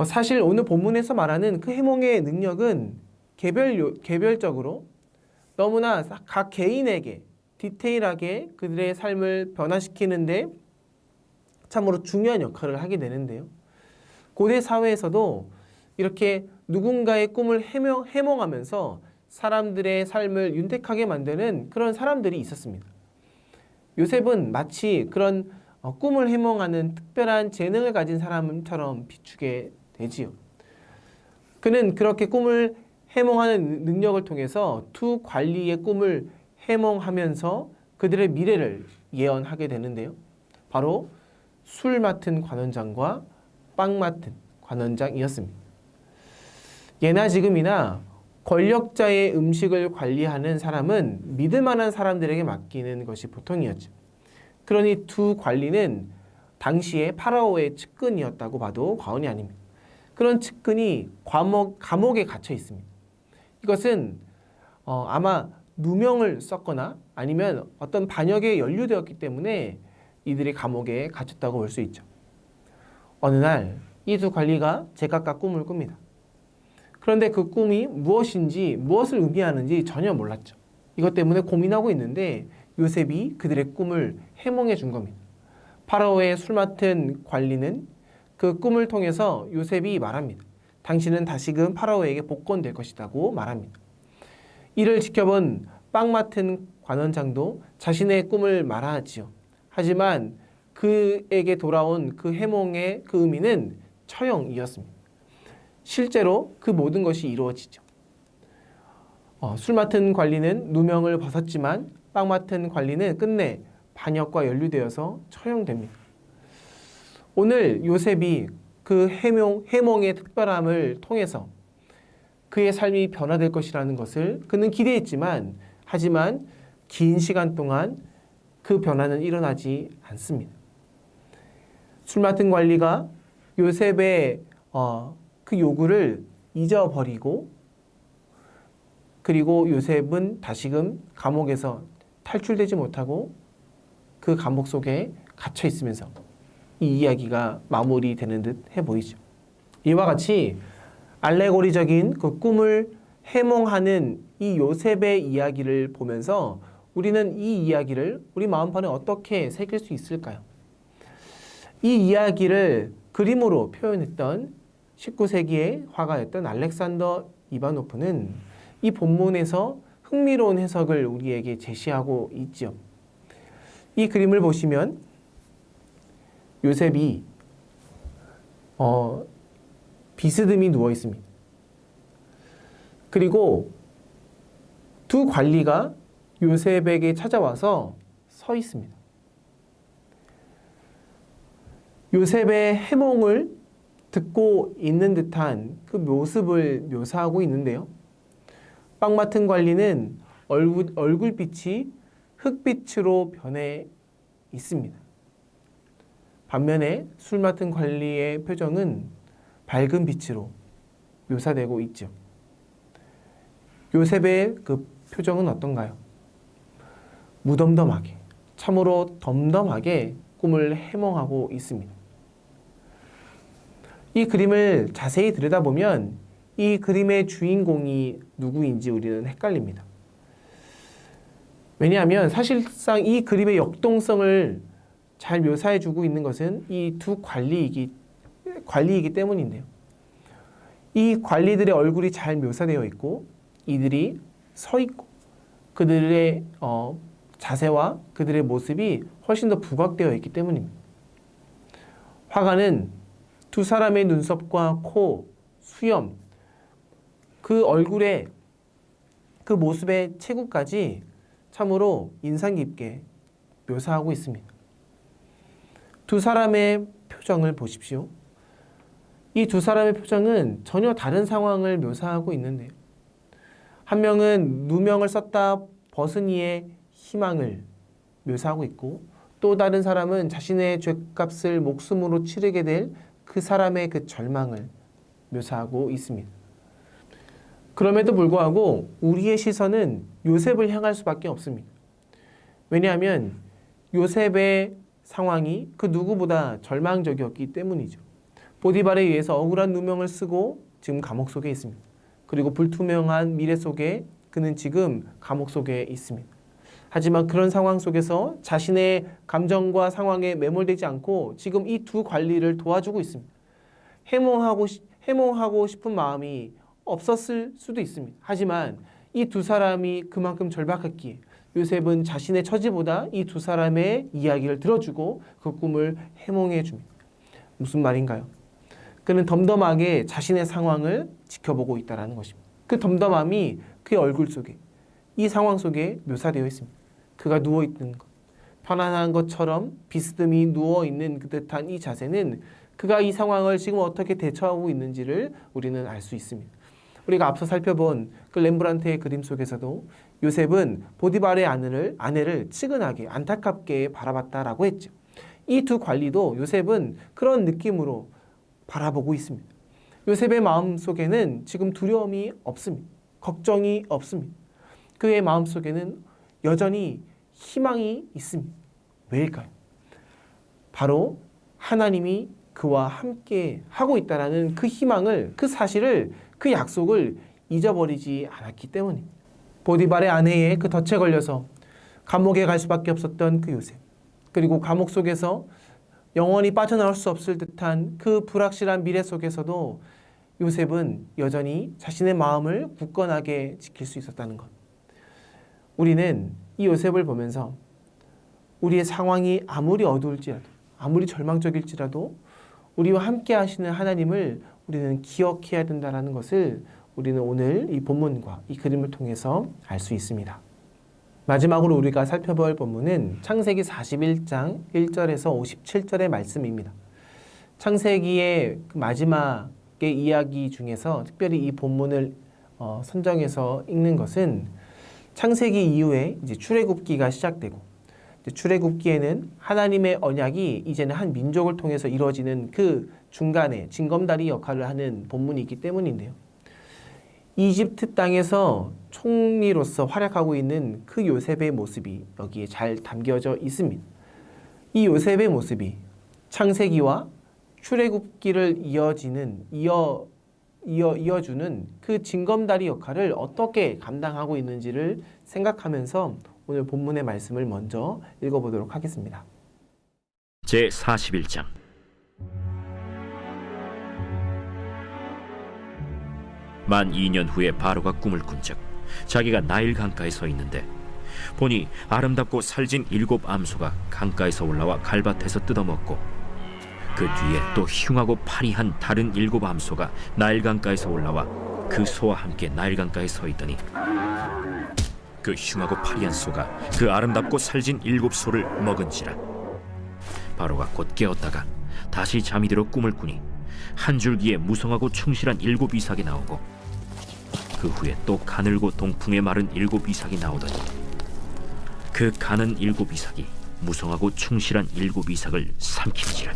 사실 오늘 본문에서 말하는 그 해몽의 능력은 개별적으로 너무나 각 개인에게 디테일하게 그들의 삶을 변화시키는데 참으로 중요한 역할을 하게 되는데요. 고대 사회에서도 이렇게 누군가의 꿈을 해몽하면서 사람들의 삶을 윤택하게 만드는 그런 사람들이 있었습니다. 요셉은 마치 그런 꿈을 해몽하는 특별한 재능을 가진 사람처럼 비추게 되지요. 그는 그렇게 꿈을 해몽하는 능력을 통해서 두 관리의 꿈을 해몽하면서 그들의 미래를 예언하게 되는데요. 바로 술 맡은 관원장과 빵 맡은 관원장이었습니다. 예나 지금이나 권력자의 음식을 관리하는 사람은 믿을 만한 사람들에게 맡기는 것이 보통이었죠. 그러니 두 관리는 당시에 파라오의 측근이었다고 봐도 과언이 아닙니다. 그런 측근이 감옥에 갇혀 있습니다. 이것은 아마 누명을 썼거나 아니면 어떤 반역에 연루되었기 때문에 이들이 감옥에 갇혔다고 볼 수 있죠. 어느 날 이 두 관리가 제각각 꿈을 꿉니다. 그런데 그 꿈이 무엇인지, 무엇을 의미하는지 전혀 몰랐죠. 이것 때문에 고민하고 있는데 요셉이 그들의 꿈을 해몽해 준 겁니다. 파라오의 술 맡은 관리는 그 꿈을 통해서 요셉이 말합니다. 당신은 다시금 파라오에게 복권될 것이라고 말합니다. 이를 지켜본 빵 맡은 관원장도 자신의 꿈을 말하지요. 하지만 그에게 돌아온 그 해몽의 그 의미는 처형이었습니다. 실제로 그 모든 것이 이루어지죠. 술 맡은 관리는 누명을 벗었지만 빵 맡은 관리는 끝내 반역과 연루되어서 처형됩니다. 오늘 요셉이 그 해몽의 특별함을 통해서 그의 삶이 변화될 것이라는 것을 그는 기대했지만 하지만 긴 시간 동안 그 변화는 일어나지 않습니다. 술 맡은 관리가 요셉의 그 요구를 잊어버리고 그리고 요셉은 다시금 감옥에서 탈출되지 못하고 그 감옥 속에 갇혀 있으면서 이 이야기가 마무리되는 듯 해 보이죠. 이와 같이 알레고리적인 그 꿈을 해몽하는 이 요셉의 이야기를 보면서 우리는 이 이야기를 우리 마음판에 어떻게 새길 수 있을까요? 이 이야기를 그림으로 표현했던 19세기의 화가였던 알렉산더 이바노프는 이 본문에서 흥미로운 해석을 우리에게 제시하고 있죠. 이 그림을 보시면 요셉이 비스듬히 누워 있습니다. 그리고 두 관리가 요셉에게 찾아와서 서 있습니다. 요셉의 해몽을 듣고 있는 듯한 그 모습을 묘사하고 있는데요. 빵 맡은 관리는 얼굴빛이 흑빛으로 변해 있습니다. 반면에 술 맡은 관리의 표정은 밝은 빛으로 묘사되고 있죠. 요셉의 그 표정은 어떤가요? 무덤덤하게, 참으로 덤덤하게 꿈을 해몽하고 있습니다. 이 그림을 자세히 들여다보면 이 그림의 주인공이 누구인지 우리는 헷갈립니다. 왜냐하면 사실상 이 그림의 역동성을 잘 묘사해주고 있는 것은 이 두 관리이기 때문인데요. 이 관리들의 얼굴이 잘 묘사되어 있고 이들이 서 있고 그들의 자세와 그들의 모습이 훨씬 더 부각되어 있기 때문입니다. 화가는 두 사람의 눈썹과 코, 수염, 그 얼굴의 그 모습의 체구까지 참으로 인상 깊게 묘사하고 있습니다. 두 사람의 표정을 보십시오. 이 두 사람의 표정은 전혀 다른 상황을 묘사하고 있는데요. 한 명은 누명을 썼다 벗은 이의 희망을 묘사하고 있고 또 다른 사람은 자신의 죗값을 목숨으로 치르게 될 그 사람의 그 절망을 묘사하고 있습니다. 그럼에도 불구하고 우리의 시선은 요셉을 향할 수밖에 없습니다. 왜냐하면 요셉의 상황이 그 누구보다 절망적이었기 때문이죠. 보디발에 의해서 억울한 누명을 쓰고 지금 감옥 속에 있습니다. 그리고 불투명한 미래 속에 그는 지금 감옥 속에 있습니다. 하지만 그런 상황 속에서 자신의 감정과 상황에 매몰되지 않고 지금 이 두 관리를 도와주고 있습니다. 해몽하고 싶은 마음이 없었을 수도 있습니다. 하지만 이 두 사람이 그만큼 절박했기에 요셉은 자신의 처지보다 이 두 사람의 이야기를 들어주고 그 꿈을 해몽해 줍니다. 무슨 말인가요? 그는 덤덤하게 자신의 상황을 지켜보고 있다는 것입니다. 그 덤덤함이 그의 얼굴 속에, 이 상황 속에 묘사되어 있습니다. 그가 누워있는 것, 편안한 것처럼 비스듬히 누워있는 그 듯한 이 자세는 그가 이 상황을 지금 어떻게 대처하고 있는지를 우리는 알 수 있습니다. 우리가 앞서 살펴본 그 렘브란트의 그림 속에서도 요셉은 보디발의 아내를 측은하게 안타깝게 바라봤다라고 했죠. 이 두 관리도 요셉은 그런 느낌으로 바라보고 있습니다. 요셉의 마음 속에는 지금 두려움이 없습니다. 걱정이 없습니다. 그의 마음 속에는 여전히 희망이 있습니다. 왜일까요? 바로 하나님이 그와 함께 하고 있다는 그 희망을, 그 사실을, 그 약속을 잊어버리지 않았기 때문입니다. 보디발의 아내의 그 덫에 걸려서 감옥에 갈 수밖에 없었던 그 요셉, 그리고 감옥 속에서 영원히 빠져나올 수 없을 듯한 그 불확실한 미래 속에서도 요셉은 여전히 자신의 마음을 굳건하게 지킬 수 있었다는 것. 우리는 이 요셉을 보면서 우리의 상황이 아무리 어두울지라도, 아무리 절망적일지라도 우리와 함께 하시는 하나님을 우리는 기억해야 된다는 것을 우리는 오늘 이 본문과 이 그림을 통해서 알 수 있습니다. 마지막으로 우리가 살펴볼 본문은 창세기 41장 1절에서 57절의 말씀입니다. 창세기의 마지막의 이야기 중에서 특별히 이 본문을 선정해서 읽는 것은 창세기 이후에 이제 출애굽기가 시작되고, 출애굽기에는 하나님의 언약이 이제는 한 민족을 통해서 이루어지는 그 중간에 징검다리 역할을 하는 본문이 있기 때문인데요. 이집트 땅에서 총리로서 활약하고 있는 그 요셉의 모습이 여기에 잘 담겨져 있습니다. 이 요셉의 모습이 창세기와 출애굽기를 이어주는 그 징검다리 역할을 어떻게 감당하고 있는지를 생각하면서 오늘 본문의 말씀을 먼저 읽어보도록 하겠습니다.
제41장. 만 2년 후에 바로가 꿈을 꾼즉 자기가 나일 강가에 서 있는데 보니 아름답고 살진 7 암소가 강가에서 올라와 갈밭에서 뜯어먹고, 그 뒤에 또 흉하고 파리한 다른 7 암소가 나일 강가에서 올라와 그 소와 함께 나일 강가에 서 있더니 그 흉하고 파리한 소가 그 아름답고 살진 7 소를 먹은지라. 바로가 곧 깨었다가 다시 잠이 들어 꿈을 꾸니 한 줄기에 무성하고 충실한 7 이삭이 나오고, 그 후에 또 가늘고 동풍에 마른 7 이삭이 나오더니 그 가는 7 이삭이 무성하고 충실한 7 이삭을 삼킨지라.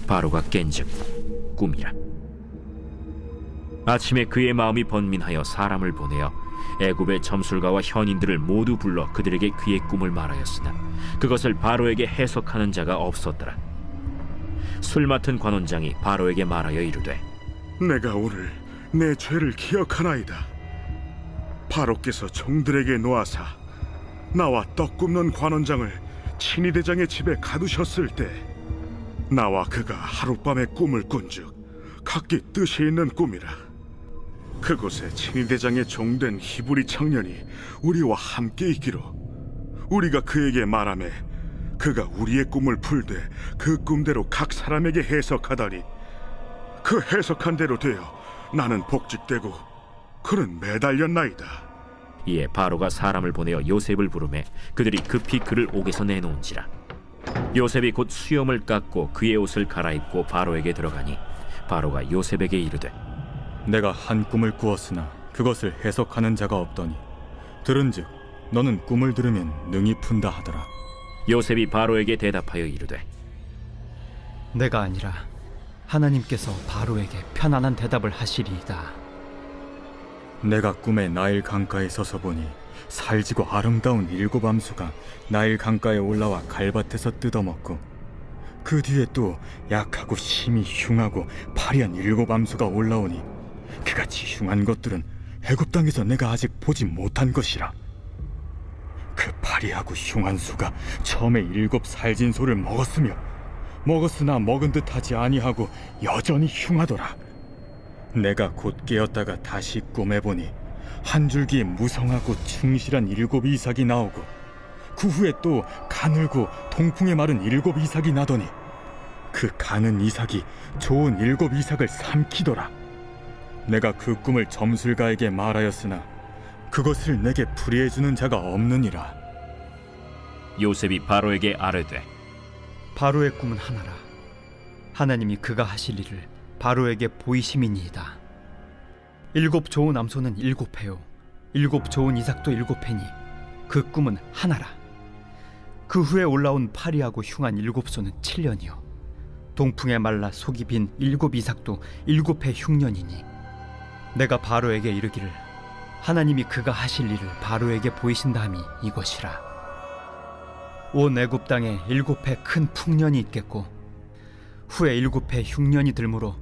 바로가 깬즉 꿈이라. 아침에 그의 마음이 번민하여 사람을 보내어 애굽의 점술가와 현인들을 모두 불러 그들에게 그의 꿈을 말하였으나 그것을 바로에게 해석하는 자가 없었더라. 술 맡은 관원장이 바로에게 말하여 이르되,
내가 오늘 내 죄를 기억하나이다. 바로께서 종들에게 놓아사 나와 떡 굽는 관원장을 친위 대장의 집에 가두셨을 때 나와 그가 하룻밤에 꿈을 꾼즉 각기 뜻이 있는 꿈이라. 그곳에 친위 대장의 종된 히브리 청년이 우리와 함께 있기로 우리가 그에게 말하매 그가 우리의 꿈을 풀되 그 꿈대로 각 사람에게 해석하다니 그 해석한 대로 되어 나는 복직되고 그는 매달렸나이다.
이에 바로가 사람을 보내어 요셉을 부르매 그들이 급히 그를 옥에서 내놓은지라. 요셉이 곧 수염을 깎고 그의 옷을 갈아입고 바로에게 들어가니 바로가 요셉에게 이르되,
내가 한 꿈을 꾸었으나 그것을 해석하는 자가 없더니 들은즉 너는 꿈을 들으면 능히 푼다 하더라.
요셉이 바로에게 대답하여 이르되,
내가 아니라 하나님께서 바로에게 편안한 대답을 하시리이다. 내가 꿈에 나일 강가에 서서 보니 살지고 아름다운 7 암소가 나일 강가에 올라와 갈밭에서 뜯어먹고, 그 뒤에 또 약하고 심히 흉하고 파리한 7 암소가 올라오니 그같이 흉한 것들은 애굽 땅에서 내가 아직 보지 못한 것이라. 그 파리하고 흉한 소가 처음에 7 살진 소를 먹었으나 먹은 듯 하지 아니하고 여전히 흉하더라. 내가 곧 깨었다가 다시 꿈에 보니 한 줄기에 무성하고 충실한 7 이삭이 나오고 그 후에 또 가늘고 통풍에 마른 7 이삭이 나더니 그 가는 이삭이 좋은 7 이삭을 삼키더라. 내가 그 꿈을 점술가에게 말하였으나 그것을 내게 풀이해 주는 자가 없느니라.
요셉이 바로에게 아뢰되
바로의 꿈은 하나라. 하나님이 그가 하실 일을 바로에게 보이심이니이다. 7 좋은 암소는 7회요 7 좋은 이삭도 7회니 그 꿈은 하나라. 그 후에 올라온 파리하고 흉한 7소는 7년이요 동풍에 말라 속이 빈 7 이삭도 7회 흉년이니 내가 바로에게 이르기를 하나님이 그가 하실 일을 바로에게 보이신다 함이 이것이라. 온 애굽 땅에 7회 큰 풍년이 있겠고 후에 7회 흉년이 들므로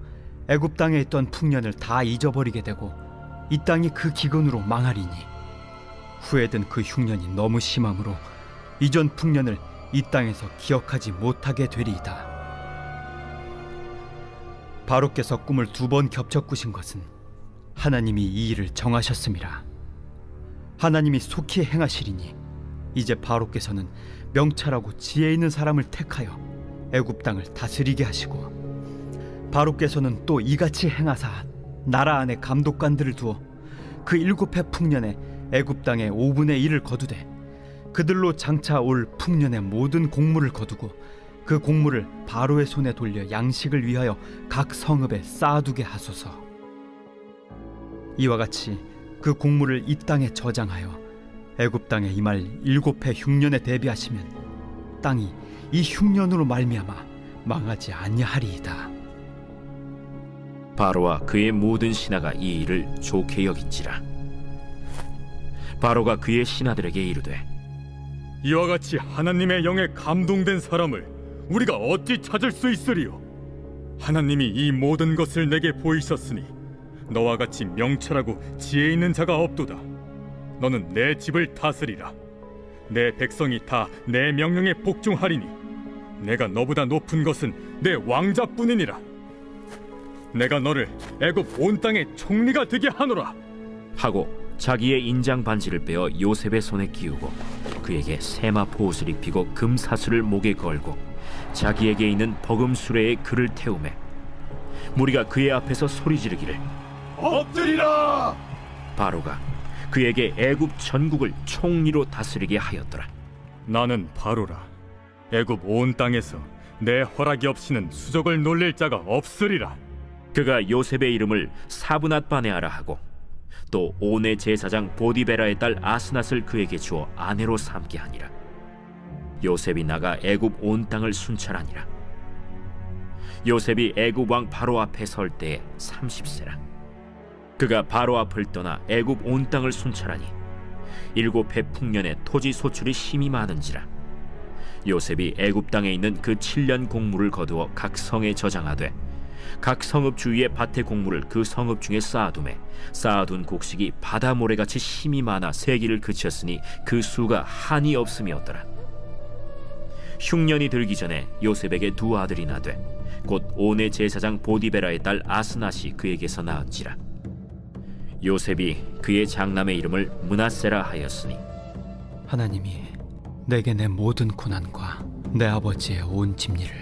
애굽 땅에 있던 풍년을 다 잊어버리게 되고 이 땅이 그 기근으로 망하리니 후에 든 그 흉년이 너무 심함으로 이전 풍년을 이 땅에서 기억하지 못하게 되리이다. 바로께서 꿈을 2번 겹쳐 꾸신 것은 하나님이 이 일을 정하셨음이라. 하나님이 속히 행하시리니 이제 바로께서는 명철하고 지혜 있는 사람을 택하여 애굽 땅을 다스리게 하시고 바로께서는 또 이같이 행하사 나라 안에 감독관들을 두어 그 7회 풍년에 애굽 땅의 5분의 1을 거두되 그들로 장차 올 풍년의 모든 곡물을 거두고 그 곡물을 바로의 손에 돌려 양식을 위하여 각 성읍에 쌓아두게 하소서. 이와 같이 그 곡물을 이 땅에 저장하여 애굽 땅에 임할 7회 흉년에 대비하시면 땅이 이 흉년으로 말미암아 망하지 아니하리이다.
바로와 그의 모든 신하가 이 일을 좋게 여긴지라. 바로가 그의 신하들에게 이르되
이와 같이 하나님의 영에 감동된 사람을 우리가 어찌 찾을 수 있으리요? 하나님이 이 모든 것을 내게 보이셨으니 너와 같이 명철하고 지혜 있는 자가 없도다. 너는 내 집을 다스리라. 내 백성이 다 내 명령에 복종하리니 내가 너보다 높은 것은 내 왕자뿐이니라. 내가 너를 애굽 온 땅의 총리가 되게 하노라.
하고 자기의 인장 반지를 빼어 요셉의 손에 끼우고 그에게 세마포 옷을 입히고 금사슬을 목에 걸고 자기에게 있는 버금 수레에 그를 태우매 무리가 그의 앞에서 소리 지르기를
엎드리라.
바로가 그에게 애굽 전국을 총리로 다스리게 하였더라.
나는 바로라. 애굽 온 땅에서 내 허락이 없이는 수족을 놀릴 자가 없으리라.
그가 요셉의 이름을 사브낫바네아라 하고 또 온의 제사장 보디베라의 딸 아스낫을 그에게 주어 아내로 삼게 하니라. 요셉이 나가 애굽 온 땅을 순찰하니라. 요셉이 애굽 왕 바로 앞에 설 때에 30세라. 그가 바로 앞을 떠나 애굽 온 땅을 순찰하니 7회 풍년에 토지 소출이 심히 많은지라. 요셉이 애굽 땅에 있는 그 7년 곡물을 거두어 각 성에 저장하되 각 성읍 주위의 밭의 곡물을 그 성읍 중에 쌓아두매 쌓아둔 곡식이 바다 모래같이 심히 많아 세기를 그쳤으니 그 수가 한이 없음이었더라. 흉년이 들기 전에 요셉에게 2 아들이 나되 곧 온의 제사장 보디베라의 딸 아스낫이 그에게서 낳은지라. 요셉이 그의 장남의 이름을 므낫세라 하였으니
하나님이 내게 내 모든 고난과 내 아버지의 온 집리를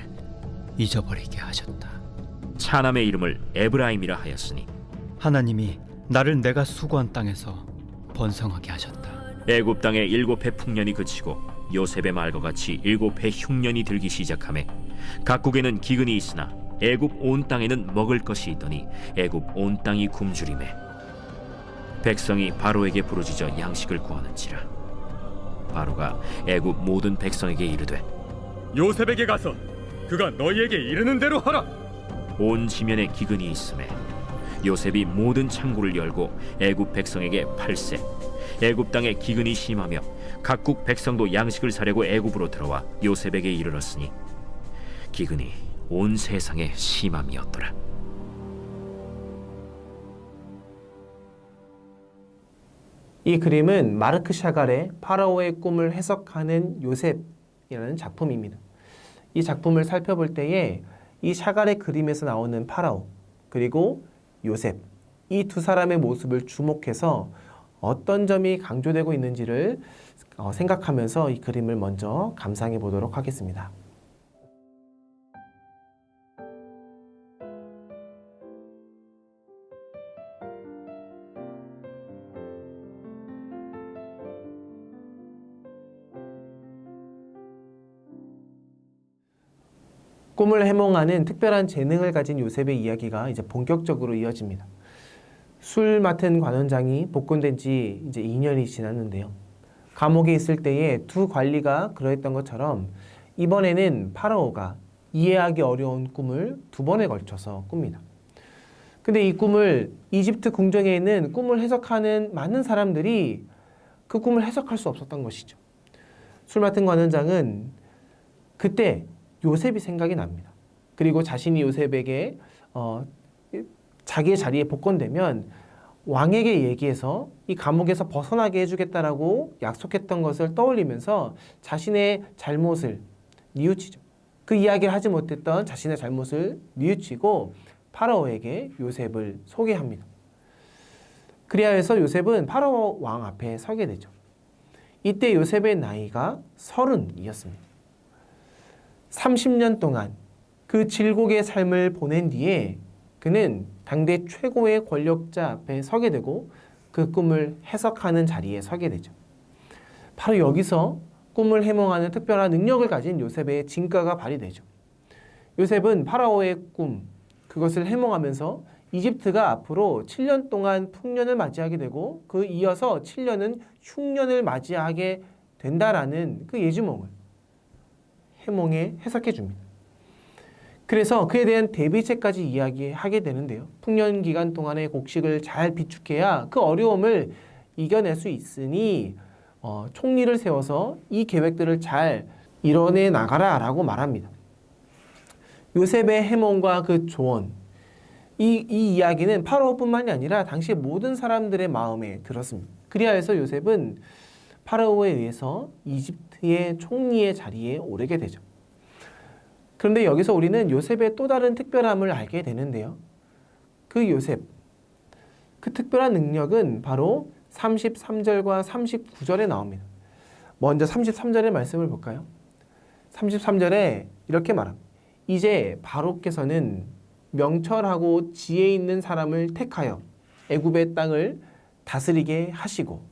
잊어버리게 하셨다.
차남의 이름을 에브라임이라 하였으니
하나님이 나를 내가 수고한 땅에서 번성하게 하셨다.
애굽 땅에 7회 풍년이 그치고 요셉의 말과 같이 7회 흉년이 들기 시작하매 각국에는 기근이 있으나 애굽 온 땅에는 먹을 것이 있더니 애굽 온 땅이 굶주리매 백성이 바로에게 부르짖어 양식을 구하는지라. 바로가 애굽 모든 백성에게 이르되
요셉에게 가서 그가 너희에게 이르는 대로 하라.
온 지면에 기근이 있음에 요셉이 모든 창고를 열고 애굽 백성에게 팔세 애굽 땅에 기근이 심하며 각국 백성도 양식을 사려고 애굽으로 들어와 요셉에게 이르렀으니 기근이 온 세상에 심함이었더라.
이 그림은 마르크 샤갈의 파라오의 꿈을 해석하는 요셉이라는 작품입니다. 이 작품을 살펴볼 때에 이 샤갈의 그림에서 나오는 파라오 그리고 요셉, 이 두 사람의 모습을 주목해서 어떤 점이 강조되고 있는지를 생각하면서 이 그림을 먼저 감상해 보도록 하겠습니다. 꿈을 해몽하는 특별한 재능을 가진 요셉의 이야기가 이제 본격적으로 이어집니다. 술 맡은 관원장이 복권된 지 이제 2년이 지났는데요. 감옥에 있을 때에 두 관리가 그러했던 것처럼 이번에는 파라오가 이해하기 어려운 꿈을 두 번에 걸쳐서 꿉니다. 근데 이 꿈을 이집트 궁정에 있는 꿈을 해석하는 많은 사람들이 그 꿈을 해석할 수 없었던 것이죠. 술 맡은 관원장은 그때 요셉이 생각이 납니다. 그리고 자신이 요셉에게 자기의 자리에 복권되면 왕에게 얘기해서 이 감옥에서 벗어나게 해주겠다라고 약속했던 것을 떠올리면서 자신의 잘못을 뉘우치죠. 그 이야기를 하지 못했던 자신의 잘못을 뉘우치고 파라오에게 요셉을 소개합니다. 그리하여서 요셉은 파라오 왕 앞에 서게 되죠. 이때 요셉의 나이가 30이었습니다. 30년 동안 그 질곡의 삶을 보낸 뒤에 그는 당대 최고의 권력자 앞에 서게 되고 그 꿈을 해석하는 자리에 서게 되죠. 바로 여기서 꿈을 해몽하는 특별한 능력을 가진 요셉의 진가가 발휘되죠. 요셉은 파라오의 꿈, 그것을 해몽하면서 이집트가 앞으로 7년 동안 풍년을 맞이하게 되고 그 이어서 7년은 흉년을 맞이하게 된다라는 그 예지몽을 해몽에 해석해 줍니다. 그래서 그에 대한 대비책까지 이야기하게 되는데요. 풍년 기간 동안의 곡식을 잘 비축해야 그 어려움을 이겨낼 수 있으니 총리를 세워서 이 계획들을 잘 이뤄내 나가라 라고 말합니다. 요셉의 해몽과 그 조언, 이 이야기는 파라오뿐만이 아니라 당시 모든 사람들의 마음에 들었습니다. 그리하여서 요셉은 파라오에 의해서 이집트의 총리의 자리에 오르게 되죠. 그런데 여기서 우리는 요셉의 또 다른 특별함을 알게 되는데요. 그 요셉, 그 특별한 능력은 바로 33절과 39절에 나옵니다. 먼저 33절의 말씀을 볼까요? 33절에 이렇게 말합니다. 이제 바로께서는 명철하고 지혜 있는 사람을 택하여 애굽의 땅을 다스리게 하시고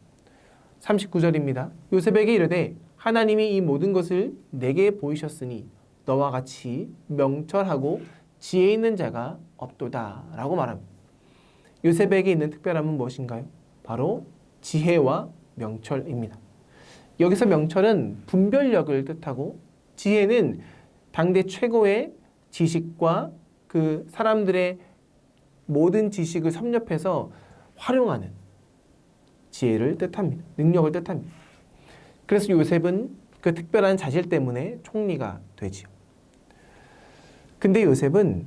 39절입니다. 요셉에게 이르되 하나님이 이 모든 것을 내게 보이셨으니 너와 같이 명철하고 지혜 있는 자가 없도다 라고 말합니다. 요셉에게 있는 특별함은 무엇인가요? 바로 지혜와 명철입니다. 여기서 명철은 분별력을 뜻하고 지혜는 당대 최고의 지식과 그 사람들의 모든 지식을 섭렵해서 활용하는 지혜를 뜻합니다. 능력을 뜻합니다. 그래서 요셉은 그 특별한 자질 때문에 총리가 되지요. 근데 요셉은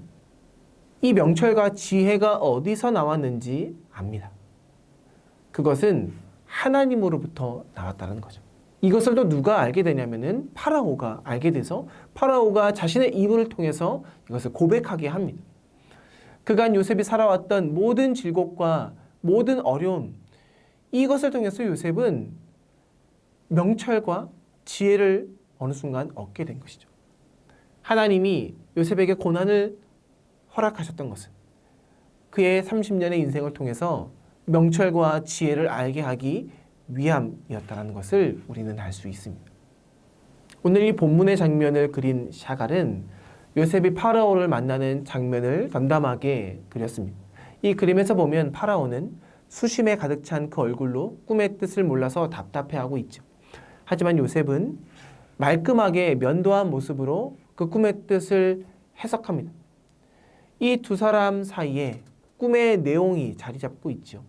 이 명철과 지혜가 어디서 나왔는지 압니다. 그것은 하나님으로부터 나왔다는 거죠. 이것을 또 누가 알게 되냐면은 파라오가 알게 돼서 파라오가 자신의 입을 통해서 이것을 고백하게 합니다. 그간 요셉이 살아왔던 모든 질곡과 모든 어려움, 이것을 통해서 요셉은 명철과 지혜를 어느 순간 얻게 된 것이죠. 하나님이 요셉에게 고난을 허락하셨던 것은 그의 30년의 인생을 통해서 명철과 지혜를 알게 하기 위함이었다는 것을 우리는 알 수 있습니다. 오늘 이 본문의 장면을 그린 샤갈은 요셉이 파라오를 만나는 장면을 담담하게 그렸습니다. 이 그림에서 보면 파라오는 수심에 가득 찬 그 얼굴로 꿈의 뜻을 몰라서 답답해하고 있죠. 하지만 요셉은 말끔하게 면도한 모습으로 그 꿈의 뜻을 해석합니다. 이 두 사람 사이에 꿈의 내용이 자리 잡고 있죠.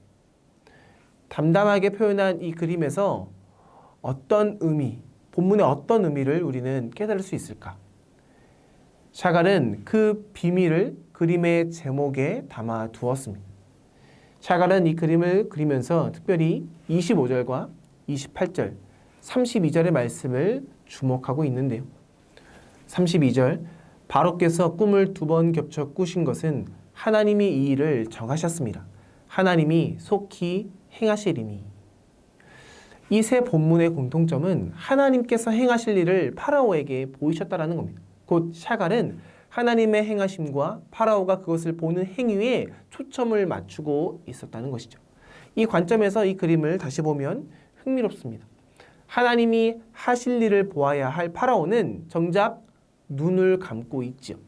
담담하게 표현한 이 그림에서 어떤 의미, 본문의 어떤 의미를 우리는 깨달을 수 있을까? 샤갈은 그 비밀을 그림의 제목에 담아 두었습니다. 샤갈은 이 그림을 그리면서 특별히 25절과 28절, 32절의 말씀을 주목하고 있는데요. 32절, 바로께서 꿈을 2번 겹쳐 꾸신 것은 하나님이 이 일을 정하셨습니다. 하나님이 속히 행하시리니. 이 세 본문의 공통점은 하나님께서 행하실 일을 파라오에게 보이셨다라는 겁니다. 곧 샤갈은 하나님의 행하심과 파라오가 그것을 보는 행위에 초점을 맞추고 있었다는 것이죠. 이 관점에서 이 그림을 다시 보면 흥미롭습니다. 하나님이 하실 일을 보아야 할 파라오는 정작 눈을 감고 있지요.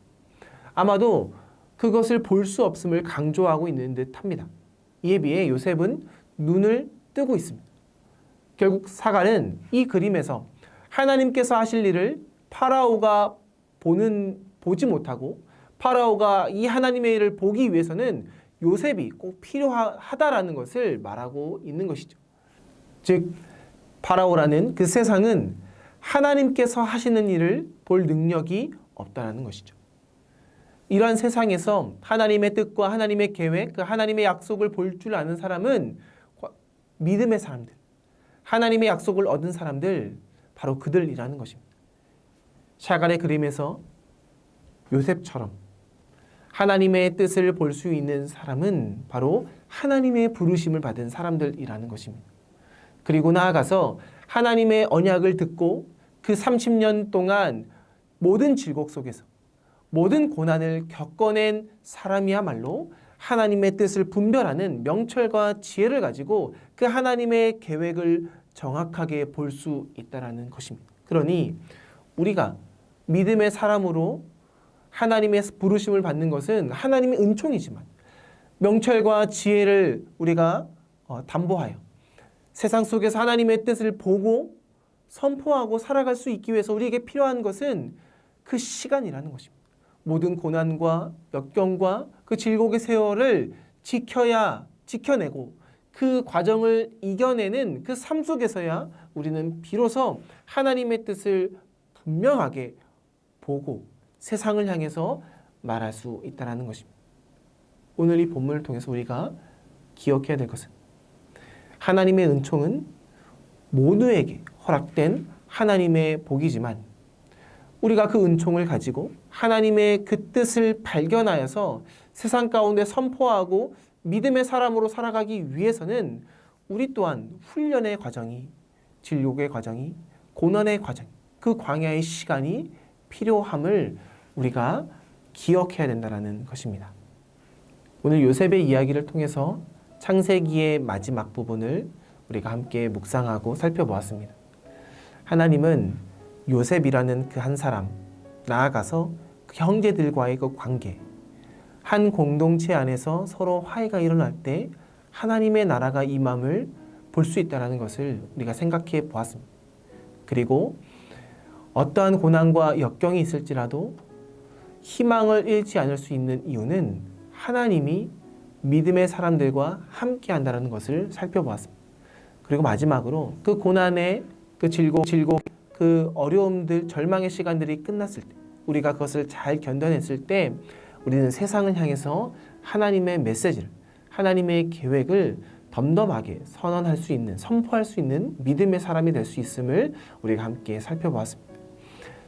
아마도 그것을 볼 수 없음을 강조하고 있는 듯합니다. 이에 비해 요셉은 눈을 뜨고 있습니다. 결국 사갈은 이 그림에서 하나님께서 하실 일을 파라오가 보지 못하고 파라오가 이 하나님의 일을 보기 위해서는 요셉이 꼭 필요하다라는 것을 말하고 있는 것이죠. 즉 파라오라는 그 세상은 하나님께서 하시는 일을 볼 능력이 없다라는 것이죠. 이러한 세상에서 하나님의 뜻과 하나님의 계획, 그 하나님의 약속을 볼 줄 아는 사람은 믿음의 사람들, 하나님의 약속을 얻은 사람들, 바로 그들이라는 것입니다. 샤갈의 그림에서 요셉처럼 하나님의 뜻을 볼 수 있는 사람은 바로 하나님의 부르심을 받은 사람들이라는 것입니다. 그리고 나아가서 하나님의 언약을 듣고 그 30년 동안 모든 질곡 속에서 모든 고난을 겪어낸 사람이야말로 하나님의 뜻을 분별하는 명철과 지혜를 가지고 그 하나님의 계획을 정확하게 볼 수 있다는 것입니다. 그러니 우리가 믿음의 사람으로 하나님의 부르심을 받는 것은 하나님의 은총이지만 명철과 지혜를 우리가 담보하여 세상 속에서 하나님의 뜻을 보고 선포하고 살아갈 수 있기 위해서 우리에게 필요한 것은 그 시간이라는 것입니다. 모든 고난과 역경과 그 질곡의 세월을 지켜내고 그 과정을 이겨내는 그 삶 속에서야 우리는 비로소 하나님의 뜻을 분명하게 보고 세상을 향해서 말할 수 있다는 것입니다. 오늘 이 본문을 통해서 우리가 기억해야 될 것은 하나님의 은총은 모두에게 허락된 하나님의 복이지만 우리가 그 은총을 가지고 하나님의 그 뜻을 발견하여서 세상 가운데 선포하고 믿음의 사람으로 살아가기 위해서는 우리 또한 훈련의 과정이, 진료의 과정이, 고난의 과정, 그 광야의 시간이 필요함을 우리가 기억해야 된다는 것입니다. 오늘 요셉의 이야기를 통해서 창세기의 마지막 부분을 우리가 함께 묵상하고 살펴보았습니다. 하나님은 요셉이라는 그 한 사람, 나아가서 그 형제들과의 그 관계, 한 공동체 안에서 서로 화해가 일어날 때 하나님의 나라가 임함을 볼 수 있다는 것을 우리가 생각해 보았습니다. 그리고 어떠한 고난과 역경이 있을지라도 희망을 잃지 않을 수 있는 이유는 하나님이 믿음의 사람들과 함께 한다는 것을 살펴보았습니다. 그리고 마지막으로 그 고난의 그 질곡, 그 어려움들, 절망의 시간들이 끝났을 때 우리가 그것을 잘 견뎌냈을 때 우리는 세상을 향해서 하나님의 메시지를, 하나님의 계획을 덤덤하게 선언할 수 있는, 선포할 수 있는 믿음의 사람이 될 수 있음을 우리가 함께 살펴보았습니다.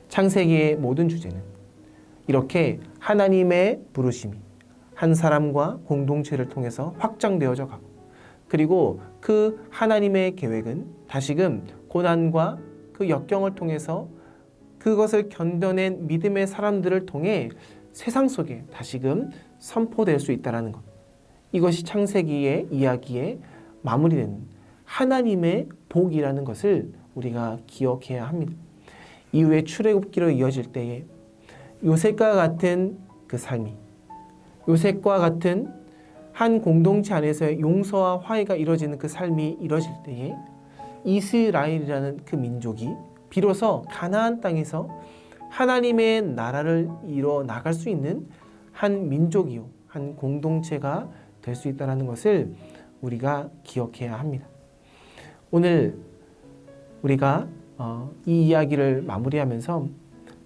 창세기의 모든 주제는 이렇게 하나님의 부르심이 한 사람과 공동체를 통해서 확장되어져 가고 그리고 그 하나님의 계획은 다시금 고난과 그 역경을 통해서 그것을 견뎌낸 믿음의 사람들을 통해 세상 속에 다시금 선포될 수 있다는 것. 이것이 창세기의 이야기에 마무리되는 하나님의 복이라는 것을 우리가 기억해야 합니다. 이후에 출애굽기로 이어질 때에 요셉과 같은 그 삶이, 요셉과 같은 한 공동체 안에서의 용서와 화해가 이루어지는 그 삶이 이루어질 때에 이스라엘이라는 그 민족이 비로소 가나안 땅에서 하나님의 나라를 이뤄 나갈 수 있는 한 민족이요, 한 공동체가 될 수 있다는 것을 우리가 기억해야 합니다. 오늘 우리가 이 이야기를 마무리하면서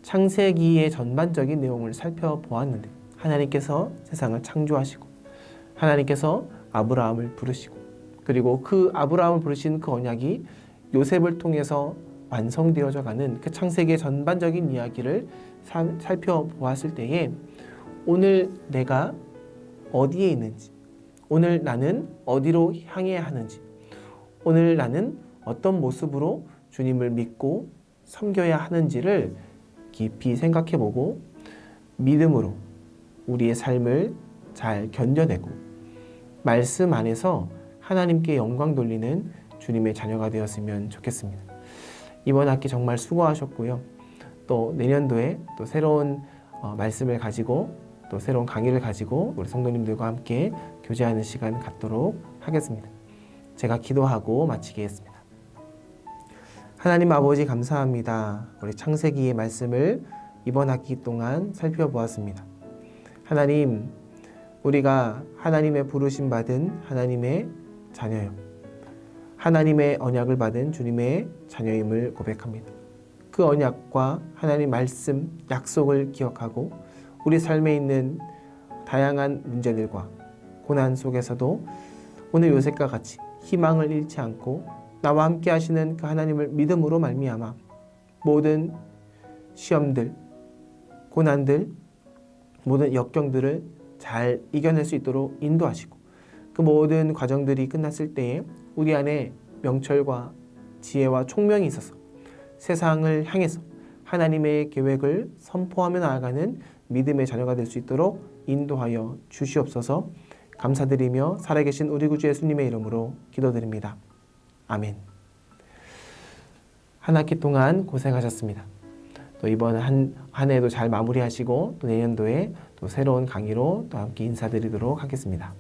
창세기의 전반적인 내용을 살펴보았는데 하나님께서 세상을 창조하시고 하나님께서 아브라함을 부르시고 그리고 그 아브라함을 부르신 그 언약이 요셉을 통해서 완성되어져 가는 그 창세기의 전반적인 이야기를 살펴보았을 때에 오늘 내가 어디에 있는지, 오늘 나는 어디로 향해야 하는지, 오늘 나는 어떤 모습으로 주님을 믿고 섬겨야 하는지를 깊이 생각해보고 믿음으로 우리의 삶을 잘 견뎌내고 말씀 안에서 하나님께 영광 돌리는 주님의 자녀가 되었으면 좋겠습니다. 이번 학기 정말 수고하셨고요. 또 내년도에 또 새로운 말씀을 가지고 또 새로운 강의를 가지고 우리 성도님들과 함께 교제하는 시간 갖도록 하겠습니다. 제가 기도하고 마치겠습니다. 하나님 아버지 감사합니다. 우리 창세기의 말씀을 이번 학기 동안 살펴보았습니다. 하나님, 우리가 하나님의 부르심 받은 하나님의 자녀요. 하나님의 언약을 받은 주님의 자녀임을 고백합니다. 그 언약과 하나님 말씀, 약속을 기억하고 우리 삶에 있는 다양한 문제들과 고난 속에서도 오늘 요셉과 같이 희망을 잃지 않고 나와 함께 하시는 그 하나님을 믿음으로 말미암아 모든 시험들, 고난들, 모든 역경들을 잘 이겨낼 수 있도록 인도하시고 그 모든 과정들이 끝났을 때에 우리 안에 명철과 지혜와 총명이 있어서 세상을 향해서 하나님의 계획을 선포하며 나아가는 믿음의 자녀가 될 수 있도록 인도하여 주시옵소서. 감사드리며 살아계신 우리 구주 예수님의 이름으로 기도드립니다. 아멘. 한 학기 동안 고생하셨습니다. 또 이번 한 해도 잘 마무리하시고 또 내년도에 또 새로운 강의로 또 함께 인사드리도록 하겠습니다.